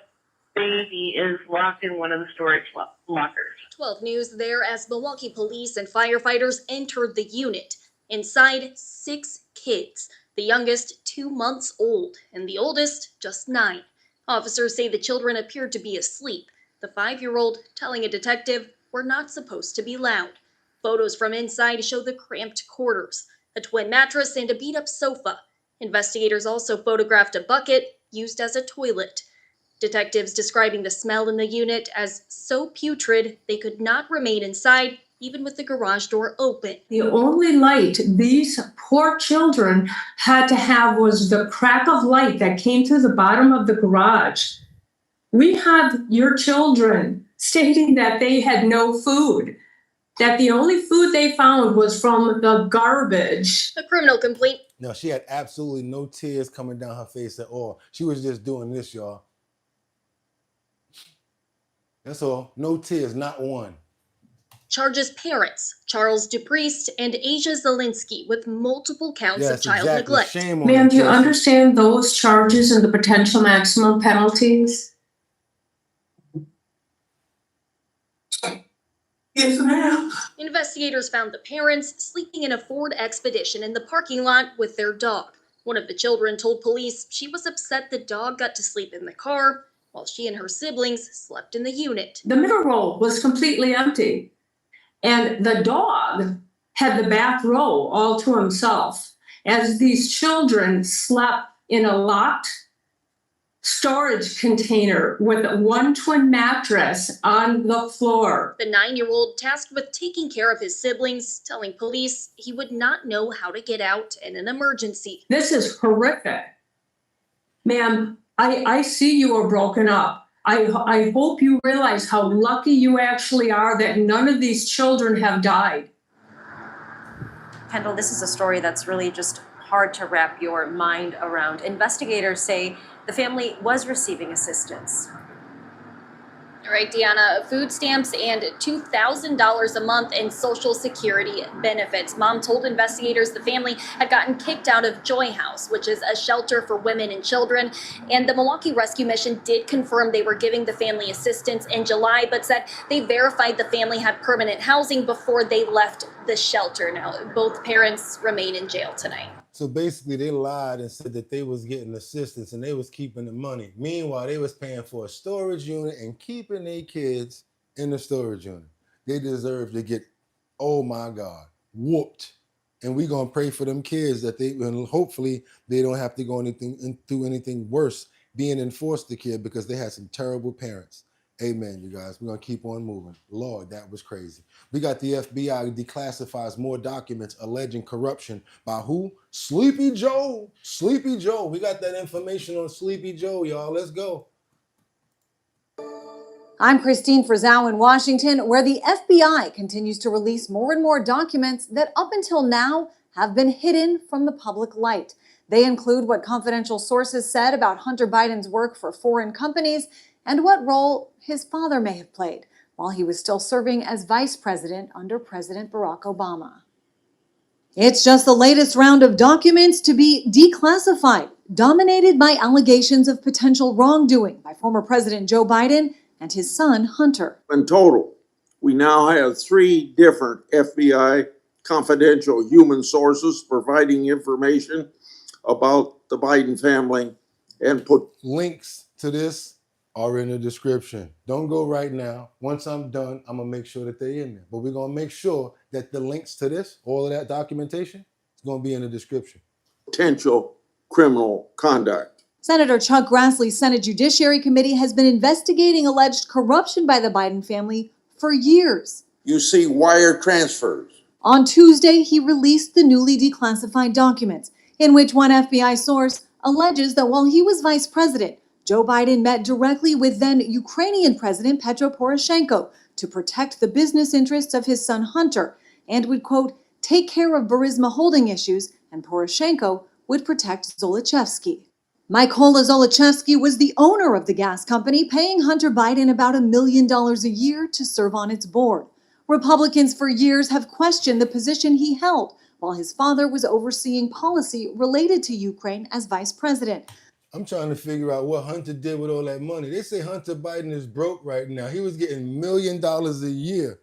baby is locked in one of the storage lockers. 12 News there as Milwaukee police and firefighters entered the unit. Inside, 6 kids, the youngest 2 months old and the oldest just 9. Officers say the children appeared to be asleep. The 5-year-old telling a detective, "We're not supposed to be loud." Photos from inside show the cramped quarters, a twin mattress and a beat-up sofa. Investigators also photographed a bucket used as a toilet. Detectives describing the smell in the unit as so putrid they could not remain inside, even with the garage door open. The only light these poor children had to have was the crack of light that came through the bottom of the garage. We have your children stating that they had no food, that the only food they found was from the garbage. A criminal complaint. No, she had absolutely no tears coming down her face at all. She was just doing this, y'all. That's all. No tears, not one. Charges parents, Charles DePriest and Asia Zelinsky, with multiple counts of child neglect. Shame on Ma'am, do you them. understand those charges and the potential maximum penalties? Yes, ma'am. Investigators found the parents sleeping in a Ford Expedition in the parking lot with their dog. One of the children told police she was upset the dog got to sleep in the car while she and her siblings slept in the unit. The middle row was completely empty, and the dog had the back row all to himself as these children slept in a locked storage container with one twin mattress on the floor. The 9-year-old tasked with taking care of his siblings, telling police he would not know how to get out in an emergency. This is horrific. Ma'am, I see you are broken up. I hope you realize how lucky you actually are that none of these children have died. Kendall, this is a story that's really just hard to wrap your mind around. Investigators say the family was receiving assistance. All right, Deanna, food stamps and $2,000 a month in Social Security benefits. Mom told investigators the family had gotten kicked out of Joy House, which is a shelter for women and children. And the Milwaukee Rescue Mission did confirm they were giving the family assistance in July, but said they verified the family had permanent housing before they left the shelter. Now, both parents remain in jail tonight. So basically they lied and said that they was getting assistance and they was keeping the money. Meanwhile, they was paying for a storage unit and keeping their kids in the storage unit. They deserve to get, oh my God, whooped. And we gonna pray for them kids that and hopefully they don't have to go through anything worse being in foster care because they had some terrible parents. Amen, you guys. We're going to keep on moving. Lord, that was crazy. We got the FBI declassifies more documents alleging corruption by who? Sleepy Joe. Sleepy Joe. We got that information on Sleepy Joe, y'all. Let's go. I'm Christine Frizzau in Washington, where the FBI continues to release more and more documents that up until now have been hidden from the public light. They include what confidential sources said about Hunter Biden's work for foreign companies and what role his father may have played while he was still serving as vice president under President Barack Obama. It's just the latest round of documents to be declassified, dominated by allegations of potential wrongdoing by former President Joe Biden and his son, Hunter. In total, we now have 3 different FBI confidential human sources providing information about the Biden family and put links to this are in the description. Don't go right now. Once I'm done, I'm gonna make sure that they're in there. But we're gonna make sure that the links to this, all of that documentation, is gonna be in the description. potential criminal conduct. Senator Chuck Grassley's Senate Judiciary Committee has been investigating alleged corruption by the Biden family for years. You see wire transfers. On Tuesday, he released the newly declassified documents, in which one FBI source alleges that while he was vice president, Joe Biden met directly with then Ukrainian President Petro Poroshenko to protect the business interests of his son Hunter and would, quote, take care of Burisma holding issues, and Poroshenko would protect Zolochevsky. Mykola Zolochevsky was the owner of the gas company, paying Hunter Biden about $1 million a year to serve on its board. Republicans for years have questioned the position he held while his father was overseeing policy related to Ukraine as vice president. I'm trying to figure out what Hunter did with all that money. They say Hunter Biden is broke right now. He was getting $1 million a year.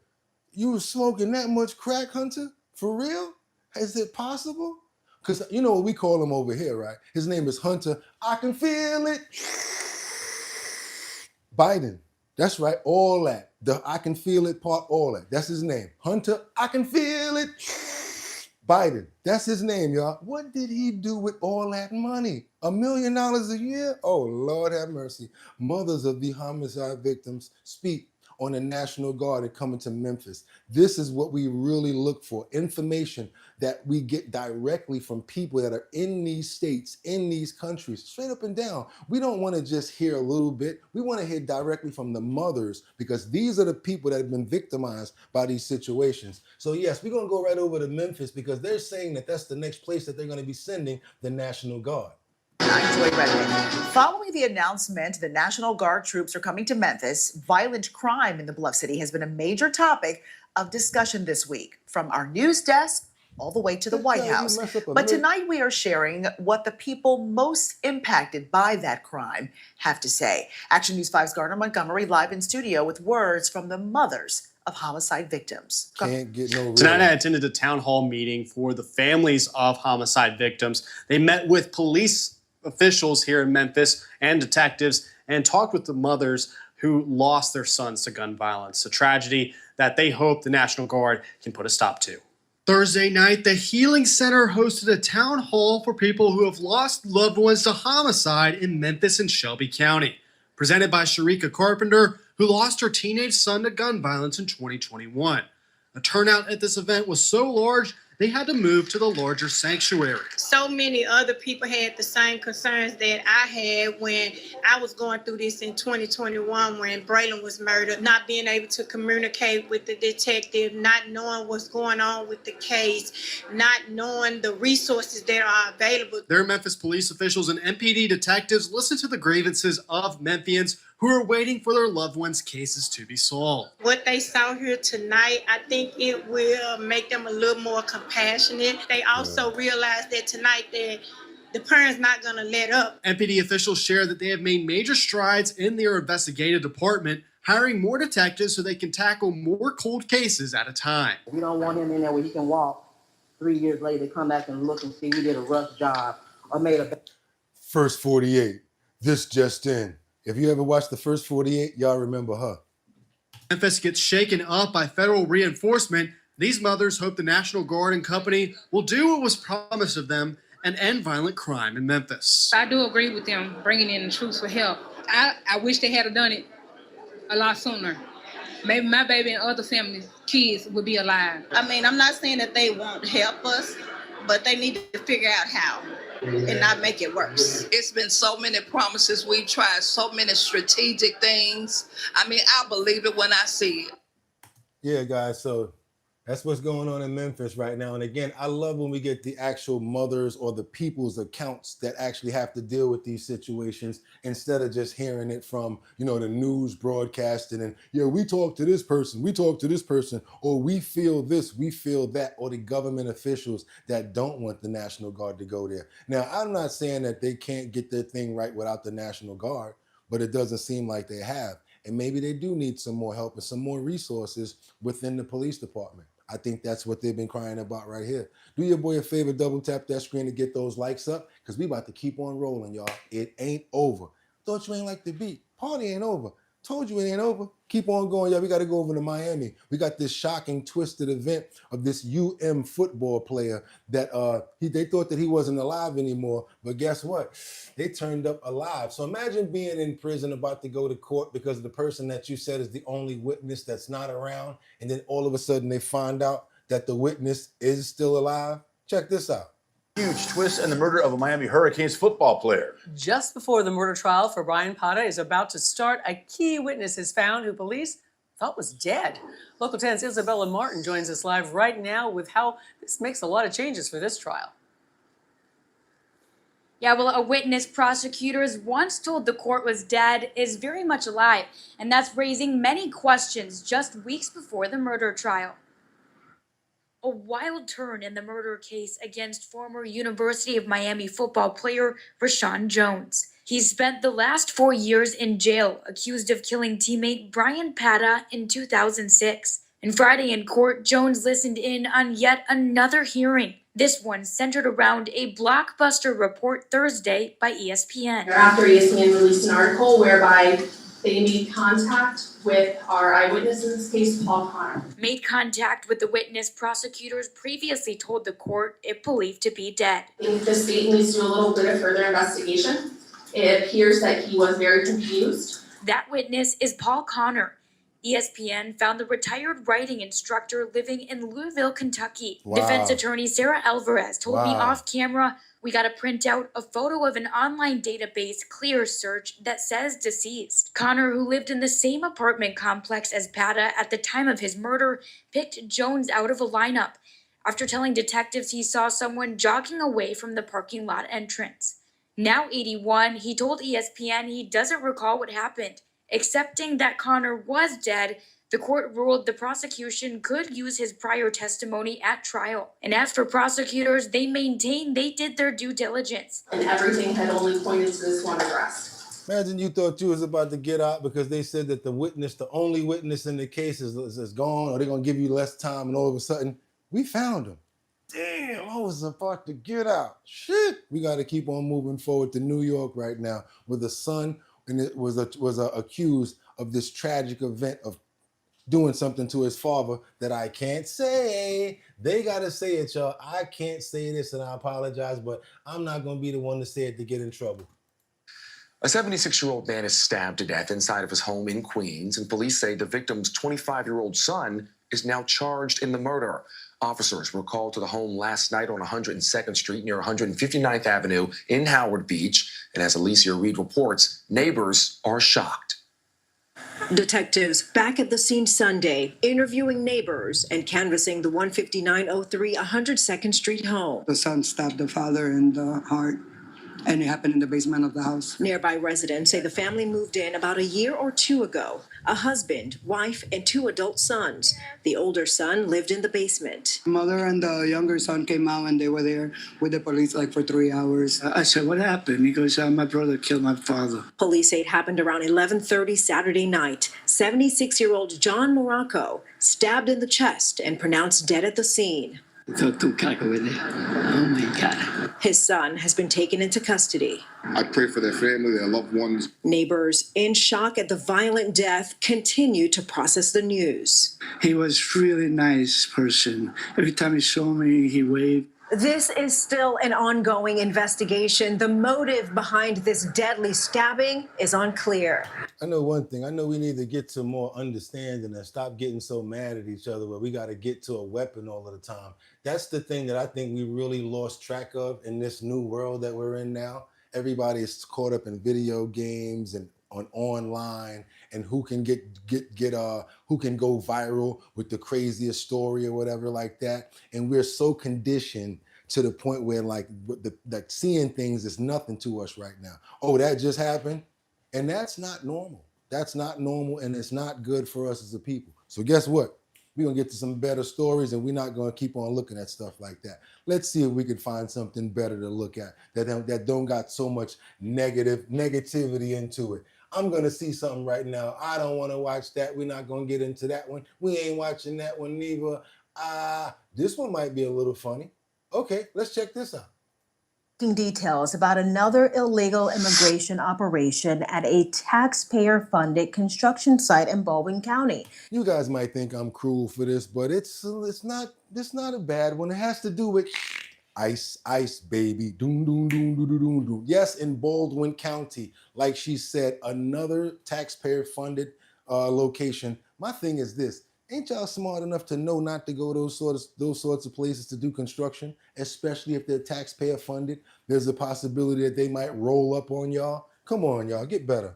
You were smoking that much crack, Hunter? For real? Is it possible? Because you know what we call him over here, right? His name is Hunter. I can feel it. Biden. That's right, all that. The I can feel it part, all that. That's his name. Hunter, I can feel it. Biden. That's his name, y'all. What did he do with all that money? $1 million a year? Oh, Lord have mercy. Mothers of the homicide victims speak on the National Guard and coming to Memphis. This is what we really look for. Information that we get directly from people that are in these states, in these countries, straight up and down. We don't want to just hear a little bit. We want to hear directly from the mothers, because these are the people that have been victimized by these situations. So yes, we're going to go right over to Memphis because they're saying that that's the next place that they're going to be sending the National Guard. Following the announcement the National Guard troops are coming to Memphis, violent crime in the Bluff City has been a major topic of discussion this week, from our news desk all the way to the White House. But tonight we are sharing what the people most impacted by that crime have to say. Action News 5's Gardner Montgomery live in studio with words from the mothers of homicide victims. Can't get no real. Tonight I attended a town hall meeting for the families of homicide victims. They met with police officials here in Memphis and detectives and talked with the mothers who lost their sons to gun violence, a tragedy that they hope the National Guard can put a stop to. Thursday night, the Healing Center hosted a town hall for people who have lost loved ones to homicide in Memphis and Shelby County, presented by Erika Kirk, who lost her teenage son to gun violence in 2021. The turnout at this event was so large, they had to move to the larger sanctuary. So many other people had the same concerns that I had when I was going through this in 2021 when Braylon was murdered, not being able to communicate with the detective, not knowing what's going on with the case, not knowing the resources that are available. Their Memphis police officials and MPD detectives listened to the grievances of Memphians who are waiting for their loved ones' cases to be solved. What they saw here tonight, I think it will make them a little more compassionate. They also realized that tonight that the parents not gonna let up. MPD officials share that they have made major strides in their investigative department, hiring more detectives so they can tackle more cold cases at a time. We don't want him in there where he can walk 3 years later, come back and look and see we did a rough job or made a... First 48, this just in. If you ever watched the first 48, y'all remember her. Memphis gets shaken up by federal reinforcement. These mothers hope the National Guard and company will do what was promised of them and end violent crime in Memphis. I do agree with them bringing in the troops for help. I wish they had done it a lot sooner. Maybe my baby and other families, kids, would be alive. I mean, I'm not saying that they won't help us, but they need to figure out how and not make it worse. It's been so many promises. We've tried so many strategic things. I mean, I believe it when I see it. Yeah, guys, so That's what's going on in Memphis right now. And again, I love when we get the actual mothers or the people's accounts that actually have to deal with these situations instead of just hearing it from, you know, the news broadcasting and, yeah, we talked to this person, or we feel this, we feel that, or the government officials that don't want the National Guard to go there. Now, I'm not saying that they can't get their thing right without the National Guard, but it doesn't seem like they have. And maybe they do need some more help and some more resources within the police department. I think that's what they've been crying about right here. Do your boy a favor, double tap that screen to get those likes up, because we about to keep on rolling, y'all. It ain't over. Thought you ain't like the beat. Party ain't over. Told you it ain't over. Keep on going, y'all. We got to go over to Miami. We got this shocking, twisted event of this football player that they thought that he wasn't alive anymore, but guess what? They turned up alive. So imagine being in prison about to go to court because the person that you said is the only witness that's not around, and then all of a sudden they find out that the witness is still alive. Check this out. Huge twist in the murder of a Miami Hurricanes football player. Just before the murder trial for Brian Pata is about to start, a key witness is found who police thought was dead. Local 10's Isabella Martin joins us live right now with how this makes a lot of changes for this trial. Yeah, well, a witness prosecutors once told the court was dead is very much alive, and that's raising many questions just weeks before the murder trial. A wild turn in the murder case against former University of Miami football player Rashawn Jones. He spent the last 4 years in jail, accused of killing teammate Brian Pata in 2006. And Friday in court, Jones listened in on yet another hearing. This one centered around a blockbuster report Thursday by ESPN. After ESPN released an article whereby they made contact with our eyewitness in this case, Paul Connor. Made contact with the witness prosecutors previously told the court it believed to be dead. I think the state needs to do a little bit of further investigation. It appears that he was very confused. That witness is Paul Connor. ESPN found the retired writing instructor living in Louisville, Kentucky. Wow. Defense attorney Sarah Alvarez told me off camera, we got to print out a photo of an online database clear search that says deceased. Connor, who lived in the same apartment complex as Pata at the time of his murder, picked Jones out of a lineup after telling detectives he saw someone jogging away from the parking lot entrance. Now 81, he told ESPN he doesn't recall what happened. Accepting that Connor was dead, the court ruled the prosecution could use his prior testimony at trial. And as for prosecutors, they maintain they did their due diligence. And everything had only pointed to this one arrest. Imagine you thought you was about to get out because they said that the witness, the only witness in the case is gone, or they're going to give you less time, and all of a sudden, we found him. Damn, I was about to get out. Shit. We got to keep on moving forward to New York right now with a son, and it was accused of this tragic event of doing something to his father that I can't say. They got to say it, y'all. I can't say this, and I apologize, but I'm not going to be the one to say it to get in trouble. A 76-year-old man is stabbed to death inside of his home in Queens, and police say the victim's 25-year-old son is now charged in the murder. Officers were called to the home last night on 102nd Street near 159th Avenue in Howard Beach, and as Alicia Reed reports, neighbors are shocked. Detectives back at the scene Sunday, interviewing neighbors and canvassing the 15903 102nd Street home. The son stabbed the father in the heart, and it happened in the basement of the house. Nearby residents say the family moved in about a year or two ago. A husband, wife, and 2 adult sons. The older son lived in the basement. Mother and the younger son came out, and they were there with the police like for 3 hours. I said, what happened? He goes, my brother killed my father. Police say it happened around 11:30 Saturday night. 76-year-old John Morocco stabbed in the chest and pronounced dead at the scene. Oh my God. His son has been taken into custody. I pray for their family, their loved ones. Neighbors, in shock at the violent death, continue to process the news. He was really nice person. Every time he saw me, he waved. This is still an ongoing investigation. The motive behind this deadly stabbing is unclear. I know one thing. I know we need to get to more understanding and stop getting so mad at each other where we got to get to a weapon all of the time. That's the thing that I think we really lost track of in this new world that we're in now. Everybody is caught up in video games and on online and who can who can go viral with the craziest story or whatever like that. And we're so conditioned to the point where like that seeing things is nothing to us right now. Oh, that just happened. And that's not normal. That's not normal, and it's not good for us as a people. So guess what? We're going to get to some better stories, and we're not going to keep on looking at stuff like that. Let's see if we can find something better to look at that don't got so much negativity into it. I'm going to see something right now. I don't want to watch that. We're not going to get into that one. We ain't watching that one neither. This one might be a little funny. Okay, let's check this out. Details about another illegal immigration operation at a taxpayer-funded construction site in Baldwin County. You guys might think I'm cruel for this, but it's not a bad one. It has to do with ice, baby. Doom, doom, doom, doom, doom, doom, doom. Yes, in Baldwin County, like she said, another taxpayer-funded location. My thing is this. Ain't y'all smart enough to know not to go those sorts of places to do construction, especially if they're taxpayer funded? There's a possibility that they might roll up on y'all. Come on, y'all, get better.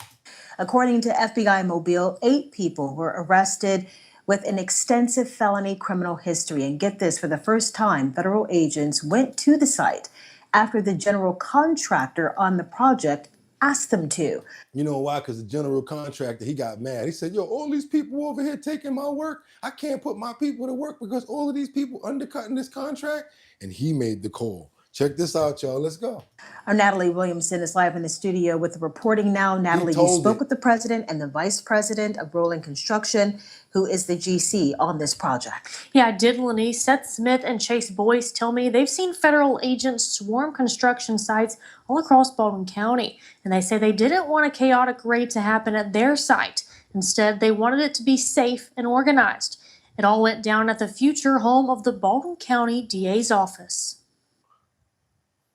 According to FBI Mobile, 8 people were arrested with an extensive felony criminal history. And get this, for the first time, federal agents went to the site after the general contractor on the project asked them to. You know why? Because the general contractor, he got mad. He said, yo, all these people over here taking my work. I can't put my people to work because all of these people undercutting this contract. And he made the call. Check this out, y'all. Let's go. Our Natalie Williamson is live in the studio with the reporting now. Natalie, you spoke with the president and the vice president of Rolling Construction, who is the GC on this project. Yeah, I did, Lenise. Seth Smith and Chase Boyce tell me they've seen federal agents swarm construction sites all across Baldwin County. And they say they didn't want a chaotic raid to happen at their site. Instead, they wanted it to be safe and organized. It all went down at the future home of the Baldwin County DA's office.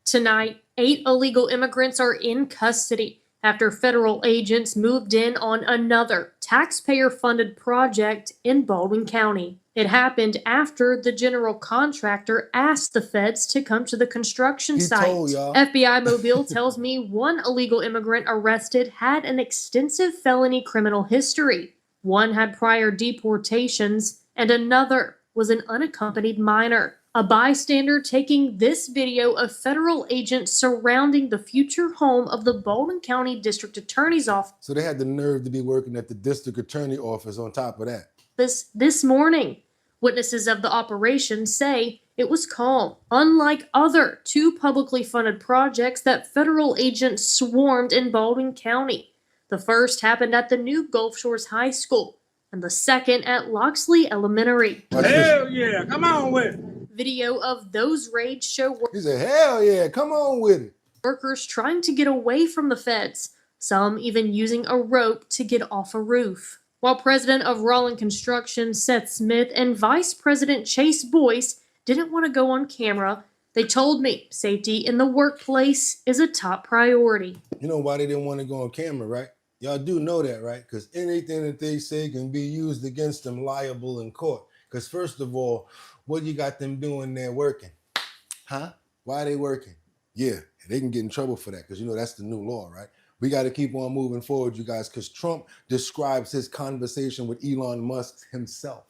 Tonight, 8 illegal immigrants are in custody after federal agents moved in on another taxpayer-funded project in Baldwin County. It happened after the general contractor asked the feds to come to the construction site. FBI Mobile tells me one illegal immigrant arrested had an extensive felony criminal history. One had prior deportations, and another was an unaccompanied minor. A bystander taking this video of federal agents surrounding the future home of the Baldwin County District Attorney's Office. So they had the nerve to be working at the district attorney office on top of that. This morning, witnesses of the operation say it was calm, unlike other 2 publicly funded projects that federal agents swarmed in Baldwin County. The first happened at the new Gulf Shores High School, and the second at Loxley Elementary. Hell yeah, come on with it. Video of those raids show he said, hell yeah, come on with it. Workers trying to get away from the feds, some even using a rope to get off a roof. While President of Rolling Construction, Seth Smith, and Vice President Chase Boyce didn't want to go on camera, they told me safety in the workplace is a top priority. You know why they didn't want to go on camera, right? Y'all do know that, right? Because anything that they say can be used against them liable in court. Because first of all, what you got them doing there working? Huh? Why are they working? Yeah, they can get in trouble for that because, you know, that's the new law, right? We got to keep on moving forward, you guys, because Trump describes his conversation with Elon Musk himself.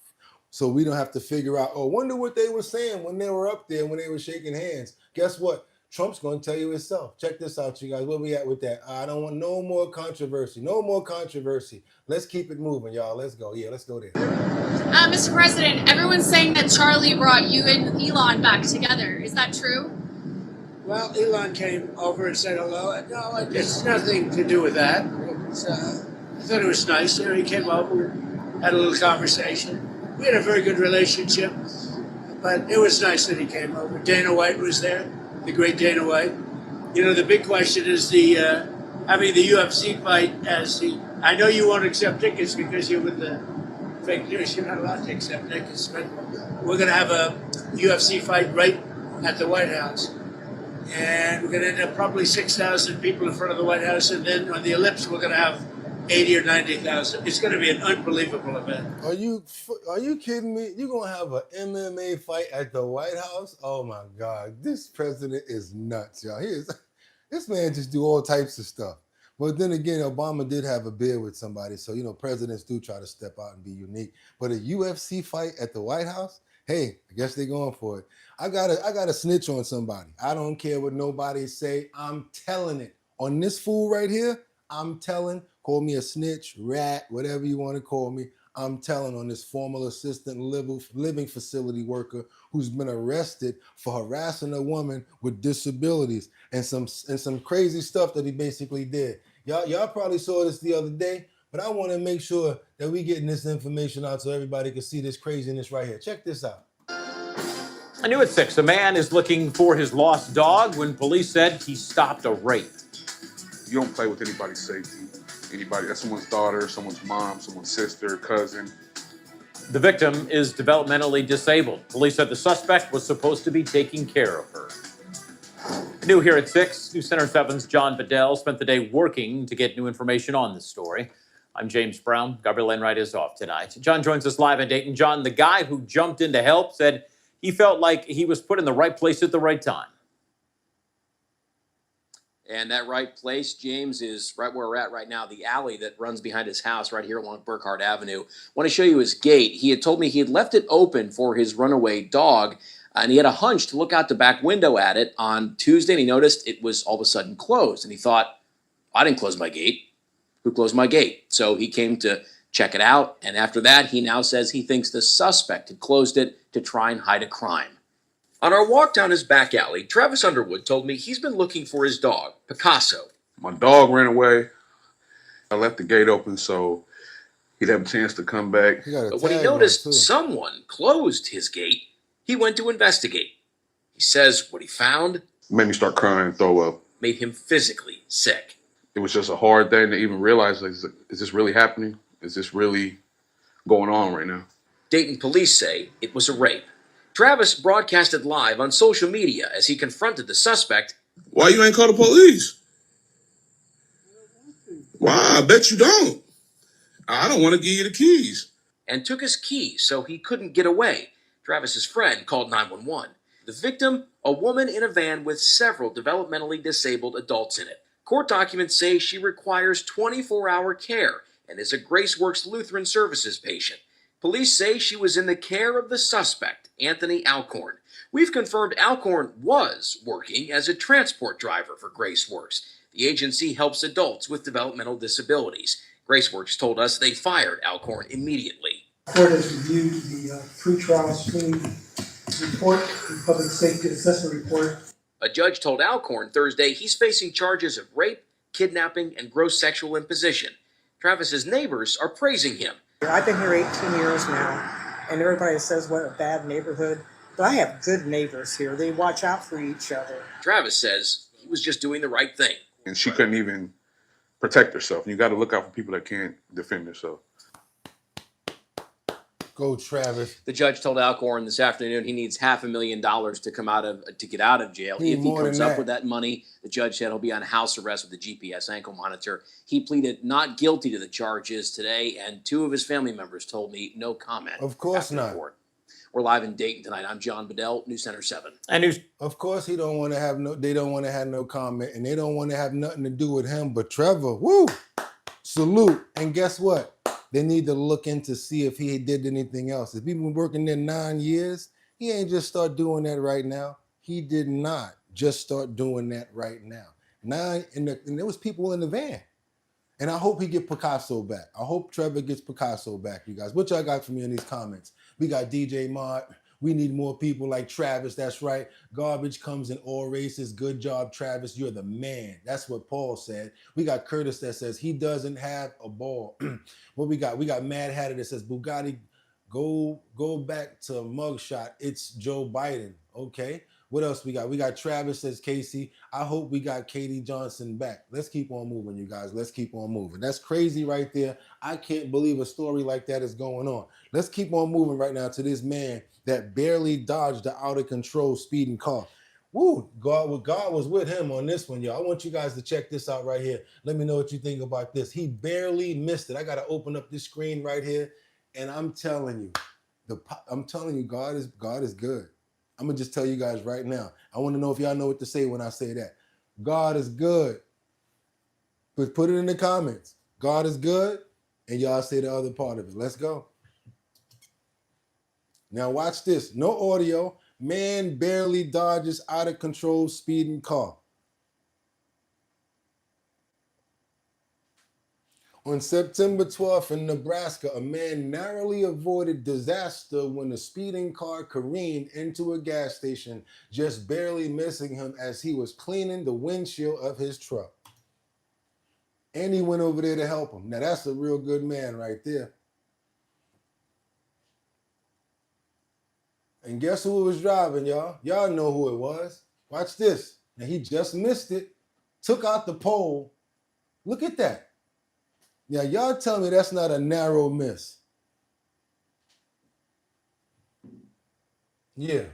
So we don't have to figure out, oh, wonder what they were saying when they were up there, when they were shaking hands. Guess what? Trump's going to tell you himself. Check this out, you guys. Where we at with that? I don't want no more controversy. No more controversy. Let's keep it moving, y'all. Let's go. Yeah, let's go there. Mr. President, everyone's saying that Charlie brought you and Elon back together. Is that true? Well, Elon came over and said hello. No, it's nothing to do with that. I thought it was nice. You know, he came over, had a little conversation. We had a very good relationship, but it was nice that he came over. Dana White was there, the great Dana White. You know, the big question is having the UFC fight as the. I know you won't accept tickets because you're with the fake news. You're not allowed to accept tickets, but we're going to have a UFC fight right at the White House. And we're going to end up probably 6,000 people in front of the White House. And then on the ellipse, we're going to have 80 or 90,000. It's going to be an unbelievable event. Are you kidding me? You're going to have an MMA fight at the White House? Oh, my God. This president is nuts, y'all. This man just do all types of stuff. But then again, Obama did have a beer with somebody. So, presidents do try to step out and be unique. But a UFC fight at the White House, hey, I guess they're going for it. I gotta snitch on somebody. I don't care what nobody say. I'm telling it. On this fool right here, I'm telling, call me a snitch, rat, whatever you want to call me. I'm telling on this former assistant living facility worker who's been arrested for harassing a woman with disabilities and some crazy stuff that he basically did. Y'all probably saw this the other day, but I want to make sure that we getting this information out so everybody can see this craziness right here. Check this out. I knew at 6, a man is looking for his lost dog when police said he stopped a rape. You don't play with anybody's safety. Anybody, that's someone's daughter, someone's mom, someone's sister, cousin. The victim is developmentally disabled. Police said the suspect was supposed to be taking care of her. New here at 6, News Center 7's John Bedell spent the day working to get new information on this story. I'm James Brown. Gabrielle Enright is off tonight. John joins us live in Dayton. John, the guy who jumped in to help said he felt like he was put in the right place at the right time. And that right place, James, is right where we're at right now, the alley that runs behind his house right here along Burkhardt Avenue. I want to show you his gate. He had told me he had left it open for his runaway dog, and he had a hunch to look out the back window at it on Tuesday, and he noticed it was all of a sudden closed. And he thought, I didn't close my gate. Who closed my gate? So he came to check it out, and after that, he now says he thinks the suspect had closed it to try and hide a crime. On our walk down his back alley, Travis Underwood told me he's been looking for his dog, Picasso. My dog ran away. I left the gate open so he'd have a chance to come back. But when he noticed someone closed his gate, he went to investigate. He says what he found made me start crying and throw up. Made him physically sick. It was just a hard thing to even realize, like, is this really happening? Is this really going on right now? Dayton police say it was a rape. Travis broadcasted live on social media as he confronted the suspect. Why you ain't call the police? Why? I bet you don't. I don't want to give you the keys. And took his keys so he couldn't get away. Travis's friend called 911. The victim, a woman in a van with several developmentally disabled adults in it. Court documents say she requires 24-hour care and is a GraceWorks Lutheran Services patient. Police say she was in the care of the suspect, Anthony Alcorn. We've confirmed Alcorn was working as a transport driver for GraceWorks. The agency helps adults with developmental disabilities. GraceWorks told us they fired Alcorn immediately. The court has reviewed the pretrial screening report, the public safety assessment report. A judge told Alcorn Thursday he's facing charges of rape, kidnapping, and gross sexual imposition. Travis's neighbors are praising him. I've been here 18 years now, and everybody says what a bad neighborhood, but I have good neighbors here. They watch out for each other. Travis says he was just doing the right thing. And she couldn't even protect herself. You got to look out for people that can't defend themselves. Go, Travis. The judge told Alcorn this afternoon he needs $500,000 to get out of jail. If he comes up with that money, the judge said he'll be on house arrest with a GPS ankle monitor. He pleaded not guilty to the charges today, and 2 of his family members told me no comment. Of course not. We're live in Dayton tonight. I'm John Bedell, News Center 7. Of course, they don't want to have no comment, and they don't want to have nothing to do with him. But Trevor, woo, salute. And guess what? They need to look in to see if he did anything else. If he's been working there 9 years, he ain't just start doing that right now. He did not just start doing that right now. And there was people in the van. And I hope he get Picasso back. I hope Trevor gets Picasso back, you guys. What y'all got for me in these comments? We got DJ Mott. We need more people like Travis. That's right. Garbage comes in all races. Good job, Travis. You're the man. That's what Paul said. We got Curtis that says he doesn't have a ball. What we got? We got Mad Hatter that says Bugatti, go back to mugshot. It's Joe Biden. Okay. What else we got? We got Travis says Casey. I hope we got Katie Johnson back. Let's keep on moving, you guys. Let's keep on moving. That's crazy right there. I can't believe a story like that is going on. Let's keep on moving right now to this man that barely dodged the out of control speeding car. Woo, God was with him on this one, y'all. I want you guys to check this out right here. Let me know what you think about this. He barely missed it. I got to open up this screen right here, and I'm telling you, God is good. I'm going to just tell you guys right now. I want to know if y'all know what to say when I say that. God is good. But put it in the comments. God is good, and y'all say the other part of it. Let's go. Now watch this. No audio. Man barely dodges out of control speeding car. On September 12th in Nebraska, a man narrowly avoided disaster when a speeding car careened into a gas station, just barely missing him as he was cleaning the windshield of his truck. And he went over there to help him. Now that's a real good man right there. And guess who was driving, y'all? Y'all know who it was. Watch this. Now he just missed it, took out the pole. Look at that. Now, y'all tell me that's not a narrow miss. Yeah.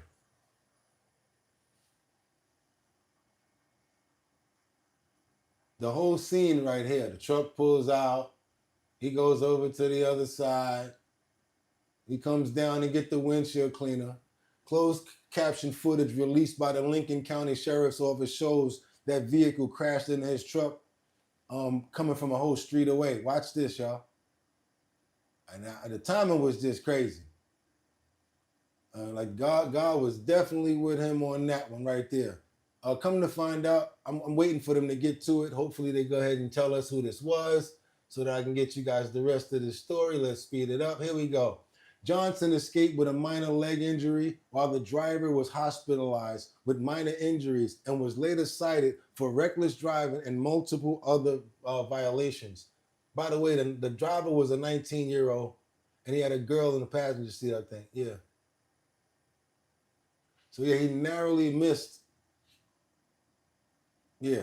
The whole scene right here. The truck pulls out. He goes over to the other side. He comes down and get the windshield cleaner. Closed caption footage released by the Lincoln County Sheriff's Office shows that vehicle crashed into his truck coming from a whole street away. Watch this, y'all. And the timing was just crazy. Like God was definitely with him on that one right there. Come to find out, I'm waiting for them to get to it. Hopefully they go ahead and tell us who this was so that I can get you guys the rest of the story. Let's speed it up. Here we go. Johnson escaped with a minor leg injury while the driver was hospitalized with minor injuries and was later cited for reckless driving and multiple other violations. By the way, the driver was a 19-year-old and he had a girl in the passenger seat, I think. Yeah. So yeah, he narrowly missed. Yeah,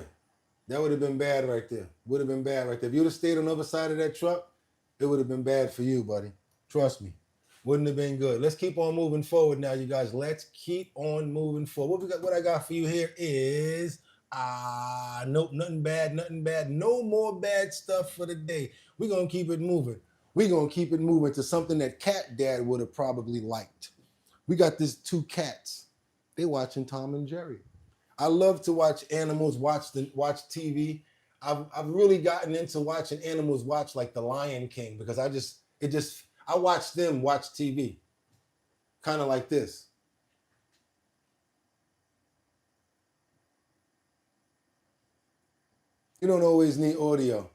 that would have been bad right there. Would have been bad right there. If you would have stayed on the other side of that truck, it would have been bad for you, buddy. Trust me. Wouldn't have been good. Let's keep on moving forward now, you guys. Let's keep on moving forward. What I got for you here is, nope, nothing bad. No more bad stuff for the day. We're going to keep it moving. We're going to keep it moving to something that Cat Dad would have probably liked. We got these two cats. They watching Tom and Jerry. I love to watch animals watch TV. I've really gotten into watching animals watch like The Lion King because I watch them watch TV, kind of like this. You don't always need audio.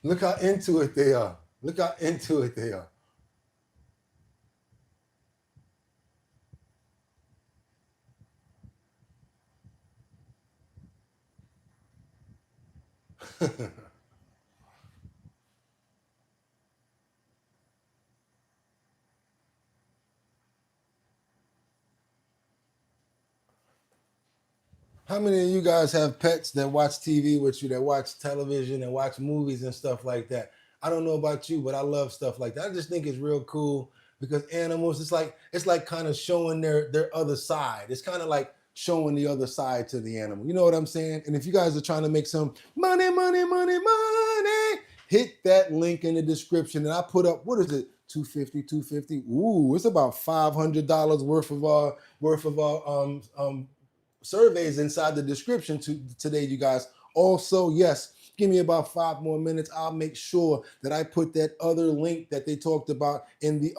Look how into it they are. Look how into it they are. How many of you guys have pets that watch TV with you, that watch television and watch movies and stuff like that? I don't know about you, but I love stuff like that. I just think it's real cool because animals, it's like kind of showing their other side. It's kind of like showing the other side to the animal. You know what I'm saying? And if you guys are trying to make some money, hit that link in the description. And I put up, what is it? $250. Ooh, it's about $500 worth of surveys inside the description today, you guys. Also, yes, give me about 5 more minutes. I'll make sure that I put that other link that they talked about in the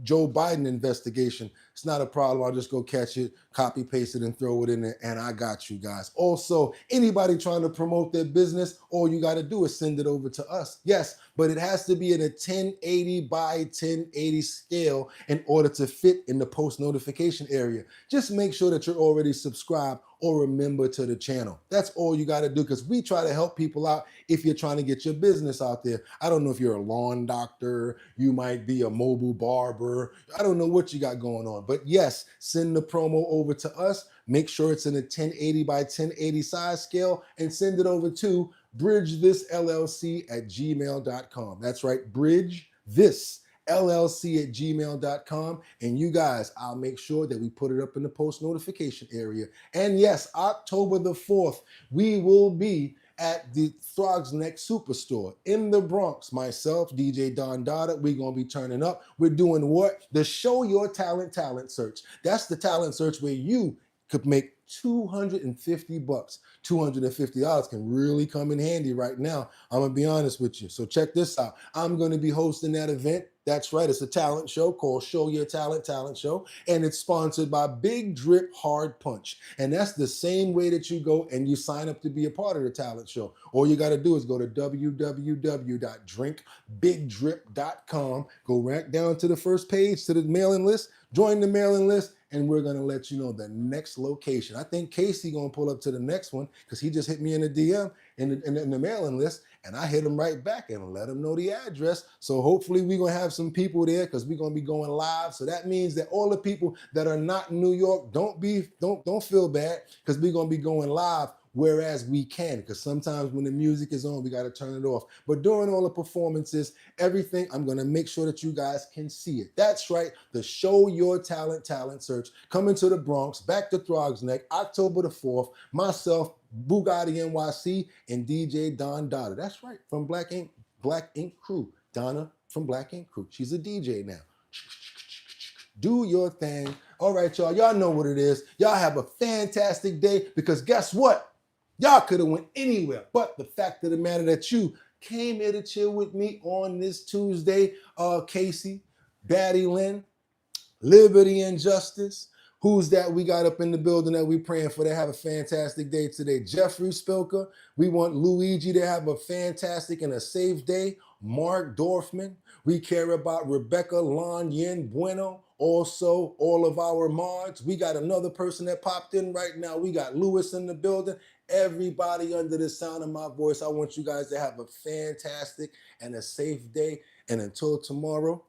Joe Biden investigation. It's not a problem. I'll just go catch it, copy, paste it, and throw it in there, and I got you guys. Also, anybody trying to promote their business, all you got to do is send it over to us. Yes, but it has to be in a 1080 by 1080 scale in order to fit in the post notification area. Just make sure that you're already subscribed or a member to the channel. That's all you got to do, because we try to help people out if you're trying to get your business out there. I don't know if you're a lawn doctor, you might be a mobile barber. I don't know what you got going on, but yes, send the promo over to us. Make sure it's in a 1080 by 1080 size scale and send it over to bridgethisllc@gmail.com. That's right, bridgethisllc@gmail.com. And you guys, I'll make sure that we put it up in the post notification area. And yes, October the 4th, we will be at the Throgs Neck Superstore in the Bronx. Myself, DJ Don Dada, we're going to be turning up. We're doing what? The Show Your Talent search. That's the talent search where you could make $250. $250 can really come in handy right now. I'm going to be honest with you. So check this out. I'm going to be hosting that event. That's right. It's a talent show called Show Your Talent Show. And it's sponsored by Big Drip Hard Punch. And that's the same way that you go and you sign up to be a part of the talent show. All you got to do is go to www.drinkbigdrip.com. Go right down to the first page to the mailing list. Join the mailing list. And we're going to let you know the next location. I think Casey going to pull up to the next one because he just hit me in the DM in the mailing list, and I hit him right back and let him know the address. So hopefully we're going to have some people there because we're going to be going live. So that means that all the people that are not in New York, don't feel bad because we're going to be going live whereas we can, because sometimes when the music is on, we got to turn it off. But during all the performances, everything, I'm going to make sure that you guys can see it. That's right, the Show Your Talent search coming to the Bronx, back to Throgs Neck, October the 4th. Myself, BOOGOTTINYC, and DJ Don Dada. That's right, from Black Ink Crew. Donna from Black Ink Crew. She's a DJ now. Do your thing. All right, y'all. Y'all know what it is. Y'all have a fantastic day because guess what? Y'all could have went anywhere, but the fact of the matter that you came here to chill with me on this Tuesday, Casey, Batty Lynn, Liberty and Justice. Who's that we got up in the building that we praying for? They have a fantastic day today. Jeffrey Spilker. We want Luigi to have a fantastic and a safe day. Mark Dorfman. We care about Rebecca Lon Yen Bueno. Also, all of our mods. We got another person that popped in right now. We got Lewis in the building. Everybody under the sound of my voice, I want you guys to have a fantastic and a safe day. And until tomorrow,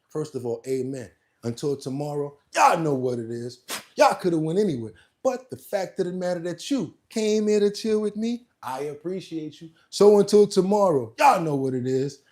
first of all, amen. Until tomorrow, y'all know what it is. Y'all could have went anywhere. But the fact of the matter that you came here to chill with me, I appreciate you. So until tomorrow, y'all know what it is.